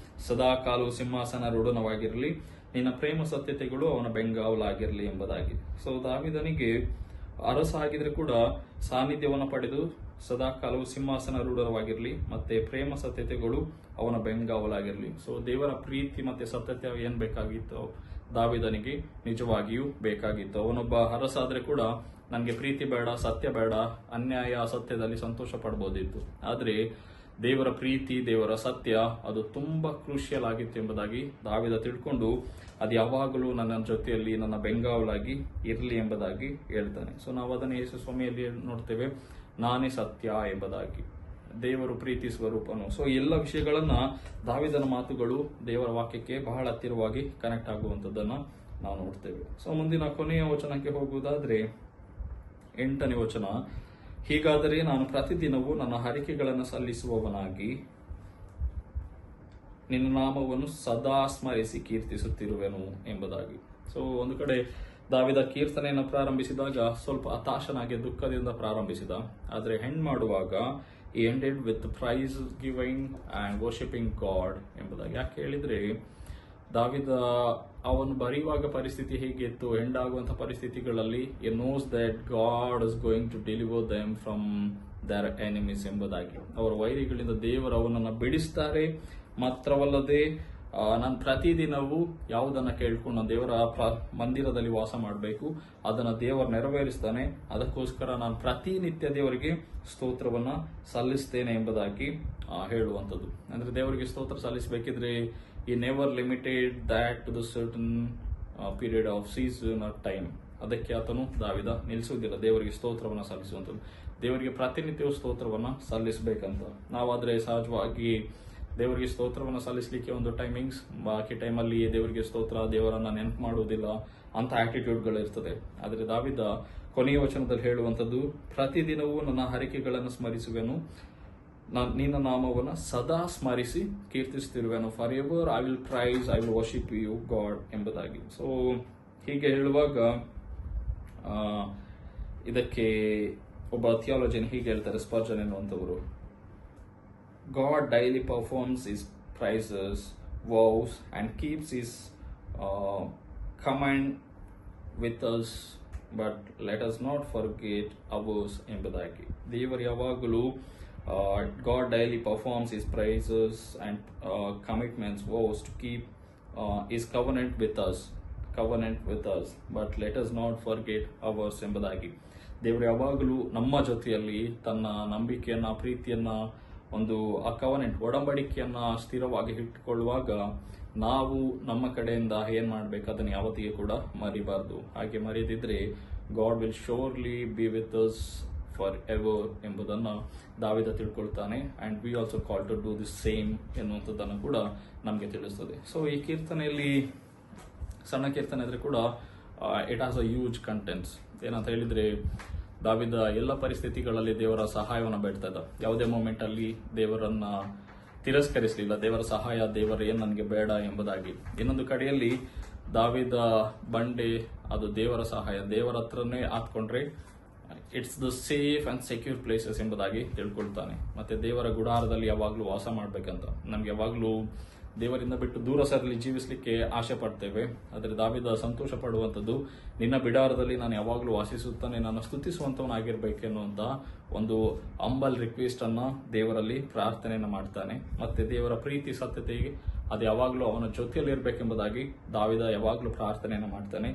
ಸದಾಕಾಲವು ಸಿಂಹಾಸನ ರೂಢನವಾಗಿರಲಿ, ನಿನ್ನ ಪ್ರೇಮ ಸತ್ಯತೆಗಳು ಅವನ ಬೆಂಗಾವಲಾಗಿರಲಿ ಎಂಬುದಾಗಿ. ಸೊ ದಾವಿದನಿಗೆ ಅರಸ ಆಗಿದ್ರೆ ಕೂಡ ಸಾನ್ನಿಧ್ಯವನ್ನು ಪಡೆದು ಸದಾಕಾಲವು ಸಿಂಹಾಸನಾರೂಢವಾಗಿರಲಿ, ಮತ್ತೆ ಪ್ರೇಮ ಸತ್ಯತೆಗಳು ಅವನ ಬೆಂಗಾವಲಾಗಿರಲಿ. ಸೊ ದೇವರ ಪ್ರೀತಿ ಮತ್ತೆ ಸತ್ಯತೆ ಏನ್ ಬೇಕಾಗಿತ್ತು ದಾವೀದನಿಗೆ? ನಿಜವಾಗಿಯೂ ಬೇಕಾಗಿತ್ತು. ಅವನೊಬ್ಬ ಅರಸ ಆದ್ರೆ ಕೂಡ ನನಗೆ ಪ್ರೀತಿ ಬೇಡ, ಸತ್ಯ ಬೇಡ, ಅನ್ಯಾಯ ಅಸತ್ಯದಲ್ಲಿ ಸಂತೋಷ ಪಡಬಹುದಿತ್ತು. ಆದ್ರೆ ದೇವರ ಪ್ರೀತಿ, ದೇವರ ಸತ್ಯ ಅದು ತುಂಬಾ ಕ್ರೂಷಿಯಲ್ ಆಗಿತ್ತು ಎಂಬುದಾಗಿ ದಾವೀದ ತಿಳ್ಕೊಂಡು ಅದು ಯಾವಾಗಲೂ ನನ್ನ ಜೊತೆಯಲ್ಲಿ, ನನ್ನ ಬೆಂಗಾವಲಾಗಿ ಇರಲಿ ಎಂಬುದಾಗಿ ಹೇಳ್ತಾನೆ. ಸೊ ನಾವು ಅದನ್ನು ಯೇಸು ಸ್ವಾಮಿಯಲ್ಲಿ ನೋಡ್ತೇವೆ, ನಾನೇ ಸತ್ಯ ಎಂಬುದಾಗಿ. ದೇವರು ಪ್ರೀತಿ ಸ್ವರೂಪನು. ಸೊ ಎಲ್ಲ ವಿಷಯಗಳನ್ನ ದಾವೀದನ ಮಾತುಗಳು ದೇವರ ವಾಕ್ಯಕ್ಕೆ ಬಹಳ ಹತ್ತಿರವಾಗಿ ಕನೆಕ್ಟ್ ಆಗುವಂಥದ್ದನ್ನ ನಾವು ನೋಡ್ತೇವೆ. ಸೊ ಮುಂದಿನ ಕೊನೆಯ ವಚನಕ್ಕೆ ಹೋಗುವುದಾದ್ರೆ 8ನೇ ವಚನ, ಹೀಗಾದರೆ ನಾನು ಪ್ರತಿದಿನವೂ ನನ್ನ ಹರಕೆಗಳನ್ನು ಸಲ್ಲಿಸುವವನಾಗಿ ನಿನ್ನ ನಾಮವನ್ನು ಸದಾ ಸ್ಮರಿಸಿ ಕೀರ್ತಿಸುತ್ತಿರುವೆನು ಎಂಬುದಾಗಿ. ಸೊ ಒಂದು ಕಡೆ ದಾವೀದ ಕೀರ್ತನೆಯನ್ನು ಪ್ರಾರಂಭಿಸಿದಾಗ ಸ್ವಲ್ಪ ಹತಾಶನಾಗಿ ದುಃಖದಿಂದ ಪ್ರಾರಂಭಿಸಿದ. ಆದರೆ ಹೆಣ್ ಮಾಡುವಾಗ ಈ ended with praise giving and worshipping God ಎಂಬುದಾಗಿ. ಯಾಕೆ ಹೇಳಿದ್ರೆ ದಾವೀದ ಅವನು ಬರೆಯುವಾಗ ಪರಿಸ್ಥಿತಿ ಹೇಗಿತ್ತು, ಎಂಡ್ ಆಗುವಂತಹ ಪರಿಸ್ಥಿತಿಗಳಲ್ಲಿ knows that God is going to deliver them from their enemies ಎಂಬುದಾಗಿ. ಅವರ ವೈರಿಗಳಿಂದ ದೇವರು ಅವನನ್ನು ಬಿಡಿಸ್ತಾರೆ. ಮಾತ್ರವಲ್ಲದೆ ನಾನು ಪ್ರತಿದಿನವೂ ಯಾವುದನ್ನ ಕೇಳ್ಕೊಂಡು ನಾನು ದೇವರ ಮಂದಿರದಲ್ಲಿ ವಾಸ ಮಾಡಬೇಕು, ಅದನ್ನ ದೇವರು ನೆರವೇರಿಸ್ತಾನೆ. ಅದಕ್ಕೋಸ್ಕರ ನಾನು ಪ್ರತಿನಿತ್ಯ ದೇವರಿಗೆ ಸ್ತೋತ್ರವನ್ನ ಸಲ್ಲಿಸ್ತೇನೆ ಎಂಬುದಾಗಿ ಹೇಳುವಂಥದ್ದು. ಅಂದ್ರೆ ದೇವರಿಗೆ ಸ್ತೋತ್ರ ಸಲ್ಲಿಸಬೇಕಿದ್ರೆ ಈ never limited that to the certain period of season or time. ಅದಕ್ಕೆ ಆತನು ದಾವೀದ ನಿಲ್ಲಿಸುವುದಿಲ್ಲ ದೇವರಿಗೆ ಸ್ತೋತ್ರವನ್ನ ಸಲ್ಲಿಸುವಂಥದ್ದು. ದೇವರಿಗೆ ಪ್ರತಿನಿತ್ಯವೂ ಸ್ತೋತ್ರವನ್ನ ಸಲ್ಲಿಸಬೇಕಂತ. ನಾವಾದ್ರೆ ಸಹಜವಾಗಿ ದೇವರಿಗೆ ಸ್ತೋತ್ರವನ್ನು ಸಲ್ಲಿಸಲಿಕ್ಕೆ ಒಂದು ಟೈಮಿಂಗ್ಸ್, ಬಾಕಿ ಟೈಮಲ್ಲಿ ದೇವರಿಗೆ ಸ್ತೋತ್ರ, ದೇವರನ್ನ ನೆನಪು ಮಾಡುವುದಿಲ್ಲ ಅಂತ ಆಟಿಟ್ಯೂಡ್ಗಳು ಇರ್ತದೆ. ಆದರೆ ದಾವೀದ ಕೊನೆಯ ವಚನದಲ್ಲಿ ಹೇಳುವಂಥದ್ದು, ಪ್ರತಿದಿನವೂ ನನ್ನ ಹರಕೆಗಳನ್ನು ಸ್ಮರಿಸುವೆನು, ನಿನ್ನ ನಾಮವನ್ನು ಸದಾ ಸ್ಮರಿಸಿ ಕೀರ್ತಿಸುತ್ತಿರುವೆನು. For ever I will praise, I will worship you God ಎಂಬುದಾಗಿ. ಸೊ ಹೀಗೆ ಹೇಳುವಾಗ ಇದಕ್ಕೆ ಒಬ್ಬ ಥಿಯಾಲಜಿಯನ್ ಹೀಗೆ ಹೇಳ್ತಾರೆ, ಸ್ಪರ್ಜನ್ ಎನ್ನುವಂಥವರು, God daily performs his praises, vows, and keeps his command with us, but let us not forget ours ಎಂಬುದಾಗಿ. ದೇವರು ಯಾವಾಗಲೂ God daily performs his praises and commitments, vows to keep his covenant with us, but let us not forget ours ಎಂಬುದಾಗಿ. ದೇವರು ಯಾವಾಗಲೂ ನಮ್ಮ ಜೊತೆಯಲ್ಲಿ ತನ್ನ ನಂಬಿಕೆಯನ್ನ, ಪ್ರೀತಿಯನ್ನ, ಒಂದು ಆ ಕವನೆಂಟ್ ಒಡಂಬಡಿಕೆಯನ್ನ ಸ್ಥಿರವಾಗಿ ಇಟ್ಟುಕೊಳ್ಳುವಾಗ ನಾವು ನಮ್ಮ ಕಡೆಯಿಂದ ಏನ್ ಮಾಡ್ಬೇಕು ಅದನ್ನು ಯಾವತ್ತಿಗೆ ಕೂಡ ಮರಿಬಾರ್ದು. ಹಾಗೆ ಮರೆಯದಿದ್ರೆ God will surely be with us for ever ಎಂಬುದನ್ನು ದಾವೀದ ತಿಳ್ಕೊಳ್ತಾನೆ. And we also call to do the same ಎನ್ನುವಂಥದ್ದನ್ನು ಕೂಡ ನಮಗೆ ತಿಳಿಸ್ತದೆ. ಸೊ ಈ ಕೀರ್ತನೆಯಲ್ಲಿ ಸಣ್ಣ ಕೀರ್ತನೆ ಆದ್ರೆ ಕೂಡ it has a huge contents. ಏನಂತ ಹೇಳಿದ್ರೆ ದಾವೀದ ಎಲ್ಲ ಪರಿಸ್ಥಿತಿಗಳಲ್ಲಿ ದೇವರ ಸಹಾಯವನ್ನು ಬೇಡ್ತಾ ಇದ್ದ. ಯಾವುದೇ ಮೂಮೆಂಟ್ ಅಲ್ಲಿ ದೇವರನ್ನ ತಿರಸ್ಕರಿಸಲಿಲ್ಲ. ದೇವರ ಸಹಾಯ, ದೇವರ ಏನ್ ನನಗೆ ಬೇಡ ಎಂಬುದಾಗಿ. ಇನ್ನೊಂದು ಕಡೆಯಲ್ಲಿ ದಾವೀದ ಬಂಡೆ ಅದು ದೇವರ ಸಹಾಯ, ದೇವರ ಹತ್ರನೇ ಹಾತ್ಕೊಂಡ್ರೆ it's the safe and secure places ಎಂಬುದಾಗಿ ತಿಳ್ಕೊಳ್ತಾನೆ. ಮತ್ತೆ ದೇವರ ಗುಡಾರದಲ್ಲಿ ಯಾವಾಗಲೂ ವಾಸ ಮಾಡ್ಬೇಕಂತ. ನಮ್ಗೆ ಯಾವಾಗಲೂ ದೇವರಿಂದ ಬಿಟ್ಟು ದೂರ ಸರಲಿ ಜೀವಿಸಲಿಕ್ಕೆ ಆಸೆ ಪಡ್ತೇವೆ. ಆದರೆ ದಾವೀದ ಸಂತೋಷ ಪಡುವಂಥದ್ದು, ನಿನ್ನ ಬಿಡಾರದಲ್ಲಿ ನಾನು ಯಾವಾಗಲೂ ವಾಸಿಸುತ್ತಾನೆ, ನಾನು ಸ್ತುತಿಸುವಂತವನಾಗಿರ್ಬೇಕೆನ್ನುವಂತ ಒಂದು ಅಂಬಲ್ ರಿಕ್ವೆಸ್ಟ್ ಅನ್ನ ದೇವರಲ್ಲಿ ಪ್ರಾರ್ಥನೆಯನ್ನ ಮಾಡ್ತಾನೆ. ಮತ್ತೆ ದೇವರ ಪ್ರೀತಿ ಸತ್ಯತೆಗೆ ಅದು ಯಾವಾಗಲೂ ಅವನ ಜೊತೆಯಲ್ಲಿ ಇರಬೇಕೆಂಬುದಾಗಿ ದಾವೀದ ಯಾವಾಗಲೂ ಪ್ರಾರ್ಥನೆಯನ್ನ ಮಾಡ್ತಾನೆ.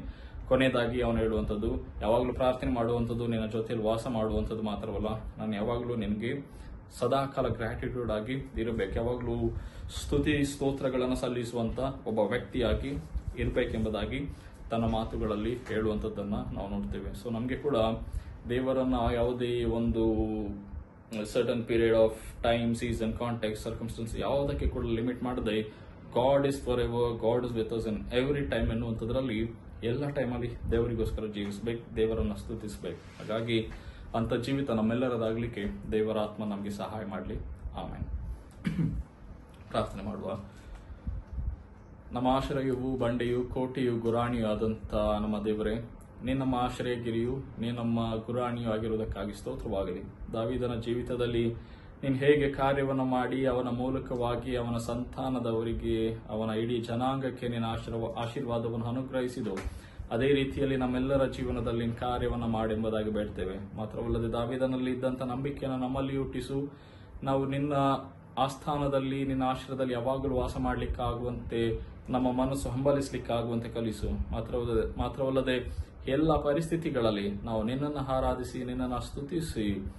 ಕೊನೆಯದಾಗಿ ಅವನು ಹೇಳುವಂಥದ್ದು, ಯಾವಾಗಲೂ ಪ್ರಾರ್ಥನೆ ಮಾಡುವಂಥದ್ದು, ನಿನ್ನ ಜೊತೆಯಲ್ಲಿ ವಾಸ ಮಾಡುವಂಥದ್ದು ಮಾತ್ರವಲ್ಲ, ನಾನು ಯಾವಾಗಲೂ ನಿನಗೆ ಸದಾಕಾಲ ಗ್ರಾಟಿಟ್ಯೂಡ್ ಆಗಿ ಇರಬೇಕು, ಯಾವಾಗಲೂ ಸ್ತುತಿ ಸ್ತೋತ್ರಗಳನ್ನು ಸಲ್ಲಿಸುವಂತ ಒಬ್ಬ ವ್ಯಕ್ತಿಯಾಗಿ ಇರಬೇಕೆಂಬುದಾಗಿ ತನ್ನ ಮಾತುಗಳಲ್ಲಿ ಹೇಳುವಂಥದ್ದನ್ನ ನಾವು ನೋಡ್ತೇವೆ. ಸೊ ನಮಗೆ ಕೂಡ ದೇವರನ್ನ ಯಾವುದೇ ಒಂದು certain period of time, season, context, circumstance ಯಾವುದಕ್ಕೆ ಕೂಡ ಲಿಮಿಟ್ ಮಾಡದೆ God is for ever, God is with us in every time ಎನ್ನುವಂಥದ್ರಲ್ಲಿ ಎಲ್ಲ ಟೈಮಲ್ಲಿ ದೇವರಿಗೋಸ್ಕರ ಜೀವಿಸಬೇಕು, ದೇವರನ್ನ ಸ್ತುತಿಸಬೇಕು. ಹಾಗಾಗಿ ಅಂತ ಜೀವಿತ ನಮ್ಮೆಲ್ಲರದಾಗಲಿಕ್ಕೆ ದೇವರ ಆತ್ಮ ನಮಗೆ ಸಹಾಯ ಮಾಡಲಿ. ಆಮೇಲೆ ಪ್ರಾರ್ಥನೆ ಮಾಡುವ. ನಮ್ಮ ಆಶ್ರಯವು, ಬಂಡೆಯು, ಕೋಟೆಯು, ಗುರಾಣಿಯು ಆದಂಥ ನಮ್ಮ ದೇವರೇ, ನೀನು ನಮ್ಮ ಆಶ್ರಯಗಿರಿಯು, ನೀನು ನಮ್ಮ ಗುರಾಣಿಯು ಆಗಿರುವುದಕ್ಕಾಗಿ ಸ್ತೋತ್ರವಾಗಲಿ. ದಾವೀದನ ಜೀವಿತದಲ್ಲಿ ನೀನು ಹೇಗೆ ಕಾರ್ಯವನ್ನು ಮಾಡಿ ಅವನ ಮೂಲಕವಾಗಿ ಅವನ ಸಂತಾನದವರಿಗೆ, ಅವನ ಇಡೀ ಜನಾಂಗಕ್ಕೆ ನೀನು ಆಶೀರ್ವಾದವನ್ನು ಅನುಗ್ರಹಿಸಿದೋ, ಅದೇ ರೀತಿಯಲ್ಲಿ ನಮ್ಮೆಲ್ಲರ ಜೀವನದಲ್ಲಿ ನಿನ್ನ ಕಾರ್ಯವನ್ನು ಮಾಡೆಂಬುದಾಗಿ ಬೇಡ್ತೇವೆ. ಮಾತ್ರವಲ್ಲದೆ ದಾವೀದನಲ್ಲಿ ಇದ್ದಂಥ ನಂಬಿಕೆಯನ್ನು ನಮ್ಮಲ್ಲಿ ಹುಟ್ಟಿಸು. ನಾವು ನಿನ್ನ ಆಸ್ಥಾನದಲ್ಲಿ, ನಿನ್ನ ಆಶ್ರಯದಲ್ಲಿ ಯಾವಾಗಲೂ ವಾಸ ಮಾಡಲಿಕ್ಕಾಗುವಂತೆ, ನಮ್ಮ ಮನಸ್ಸು ಹಂಬಲಿಸಲಿಕ್ಕಾಗುವಂತೆ ಕಲಿಸು. ಮಾತ್ರವಲ್ಲದೆ ಎಲ್ಲ ಪರಿಸ್ಥಿತಿಗಳಲ್ಲಿ ನಾವು ನಿನ್ನನ್ನು ಆರಾಧಿಸಿ, ನಿನ್ನನ್ನು ಸ್ತುತಿಸಿ,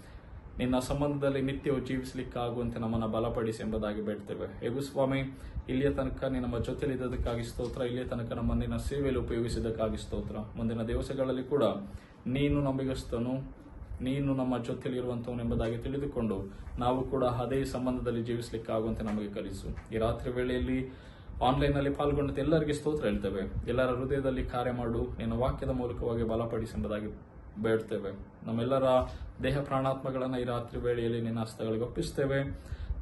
ನಿನ್ನ ಸಂಬಂಧದಲ್ಲಿ ನಿತ್ಯವೂ ಜೀವಿಸಲಿಕ್ಕಾಗುವಂತೆ ನಮ್ಮನ್ನು ಬಲಪಡಿಸಿ ಎಂಬುದಾಗಿ ಬೇಡ್ತೇವೆ. ಹೇಗೂ ಸ್ವಾಮಿ, ಇಲ್ಲಿಯ ತನಕ ನಮ್ಮ ಜೊತೆಲಿದ್ದದಕ್ಕಾಗಿ ಸ್ತೋತ್ರ. ಇಲ್ಲಿಯ ತನಕ ನಮ್ಮ ನಿನ್ನ ಸೇವೆಯಲ್ಲಿ ಉಪಯೋಗಿಸಿದ್ದಕ್ಕಾಗಿ ಸ್ತೋತ್ರ. ಮುಂದಿನ ದಿವಸಗಳಲ್ಲಿ ಕೂಡ ನೀನು ನಂಬಿಗಸ್ತನು, ನೀನು ನಮ್ಮ ಜೊತೆಲಿರುವಂಥವನು ಎಂಬುದಾಗಿ ತಿಳಿದುಕೊಂಡು ನಾವು ಕೂಡ ಅದೇ ಸಂಬಂಧದಲ್ಲಿ ಜೀವಿಸಲಿಕ್ಕಾಗುವಂತೆ ನಮಗೆ ಕಲಿಸು. ಈ ರಾತ್ರಿ ವೇಳೆಯಲ್ಲಿ ಆನ್ಲೈನ್ನಲ್ಲಿ ಪಾಲ್ಗೊಂಡ ಎಲ್ಲರಿಗೆ ಸ್ತೋತ್ರ ಹೇಳ್ತೇವೆ. ಎಲ್ಲರ ಹೃದಯದಲ್ಲಿ ಕಾರ್ಯ ಮಾಡು, ನಿನ್ನ ವಾಕ್ಯದ ಮೂಲಕವಾಗಿ ಬಲಪಡಿಸಿ ಎಂಬುದಾಗಿ ಬೇಡ್ತೇವೆ. ನಮ್ಮೆಲ್ಲರ ದೇಹ ಪ್ರಾಣಾತ್ಮಗಳನ್ನು ಈ ರಾತ್ರಿ ವೇಳೆಯಲ್ಲಿ ನಿನ್ನ ಹಸ್ತಗಳಿಗೆ ಒಪ್ಪಿಸ್ತೇವೆ.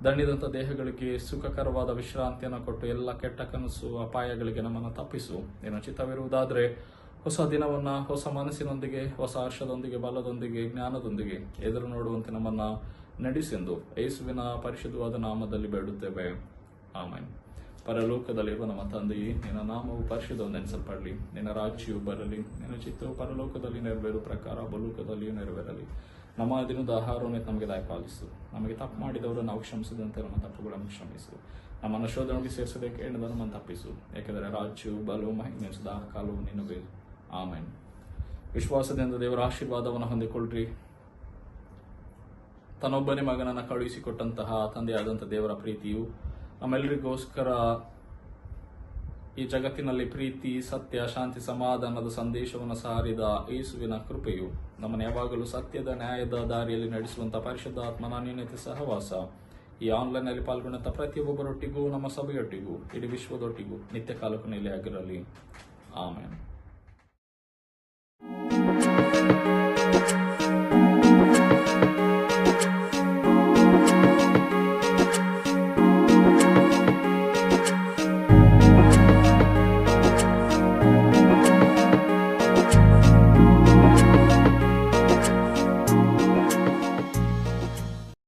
ದಣಿದಂಥ ದೇಹಗಳಿಗೆ ಸುಖಕರವಾದ ವಿಶ್ರಾಂತಿಯನ್ನು ಕೊಟ್ಟು ಎಲ್ಲ ಕೆಟ್ಟ ಕನಸು, ಅಪಾಯಗಳಿಗೆ ನಮ್ಮನ್ನು ತಪ್ಪಿಸು. ನಿನ್ನ ಚಿತ್ತವಿರುವುದಾದರೆ ಹೊಸ ದಿನವನ್ನು ಹೊಸ ಮನಸ್ಸಿನೊಂದಿಗೆ, ಹೊಸ ಹರ್ಷದೊಂದಿಗೆ, ಬಲದೊಂದಿಗೆ, ಜ್ಞಾನದೊಂದಿಗೆ ಎದುರು ನೋಡುವಂತೆ ನಮ್ಮನ್ನು ನಡೆಸೆಂದು ಯೇಸುವಿನ ಪರಿಶುದ್ಧವಾದ ನಾಮದಲ್ಲಿ ಬೇಡುತ್ತೇವೆ. ಆಮೆನ್. ಪರಲೋಕದಲ್ಲಿರುವ ನಮ್ಮ ತಂದೆಯೇ, ನಿನ್ನ ನಾಮವು ಪರಿಶುದ್ಧವೆಂದೆನಿಸಲ್ಪಡಲಿ. ನಿನ್ನ ರಾಜ್ಯವು ಬರಲಿ. ನಿನ್ನ ಚಿತ್ತವು ಪರಲೋಕದಲ್ಲಿ ನೆರವೇರುವ ಪ್ರಕಾರ ಭೂಲೋಕದಲ್ಲಿಯೂ ನೆರವೇರಲಿ. ನಮ್ಮ ದಿನದ ಆಹಾರವನ್ನು ನಮಗೆ ದಯಪಾಲಿಸು. ನಮಗೆ ತಪ್ಪು ಮಾಡಿದವರು ನಾವು ಕ್ಷಮಿಸಿದಂತೆ ನಮ್ಮ ತಪ್ಪುಗಳನ್ನು ಕ್ಷಮಿಸು. ನಮ್ಮನ್ನು ಶೋಧನೆಗೆ ಸೇರಿಸದೆ ಕೇಳಿದ ನಮ್ಮನ್ನು ತಪ್ಪಿಸು. ಯಾಕೆಂದರೆ ರಾಜ್ಯವು ಬಲವು ಮಹಿಮೆಯು ಸದಾ ಕಾಲವು ನಿನ್ನವೇ. ಆಮೆನ್. ವಿಶ್ವಾಸದಿಂದ ದೇವರ ಆಶೀರ್ವಾದವನ್ನು ಹೊಂದಿಕೊಳ್ಳ್ರಿ. ತನ್ನೊಬ್ಬನೇ ಮಗನನ್ನು ಕಳುಹಿಸಿಕೊಟ್ಟಂತಹ ತಂದೆಯಾದಂಥ ದೇವರ ಪ್ರೀತಿಯು ನಮ್ಮೆಲ್ಲರಿಗೋಸ್ಕರ ಈ ಜಗತ್ತಿನಲ್ಲಿ ಪ್ರೀತಿ, ಸತ್ಯ, ಶಾಂತಿ, ಸಮಾಧಾನದ ಸಂದೇಶವನ್ನು ಸಾರಿದ ಯೇಸುವಿನ ಕೃಪೆಯು ನಮ್ಮನ್ನು ಯಾವಾಗಲೂ ಸತ್ಯದ, ನ್ಯಾಯದ ದಾರಿಯಲ್ಲಿ ನಡೆಸುವಂಥ ಪರಿಶುದ್ಧಾತ್ಮನ ಅನ್ಯೋನ್ಯತೆ ಸಹವಾಸ ಈ ಆನ್ಲೈನ್ನಲ್ಲಿ ಪಾಲ್ಗೊಂಡಂಥ ಪ್ರತಿಯೊಬ್ಬರೊಟ್ಟಿಗೂ, ನಮ್ಮ ಸಭೆಯೊಟ್ಟಿಗೂ, ಇಡೀ ವಿಶ್ವದೊಟ್ಟಿಗೂ ನಿತ್ಯ ಕಾಲಕ್ಕೂ ನೆಲೆಯಾಗಿರಲಿ. ಆಮೆನ್.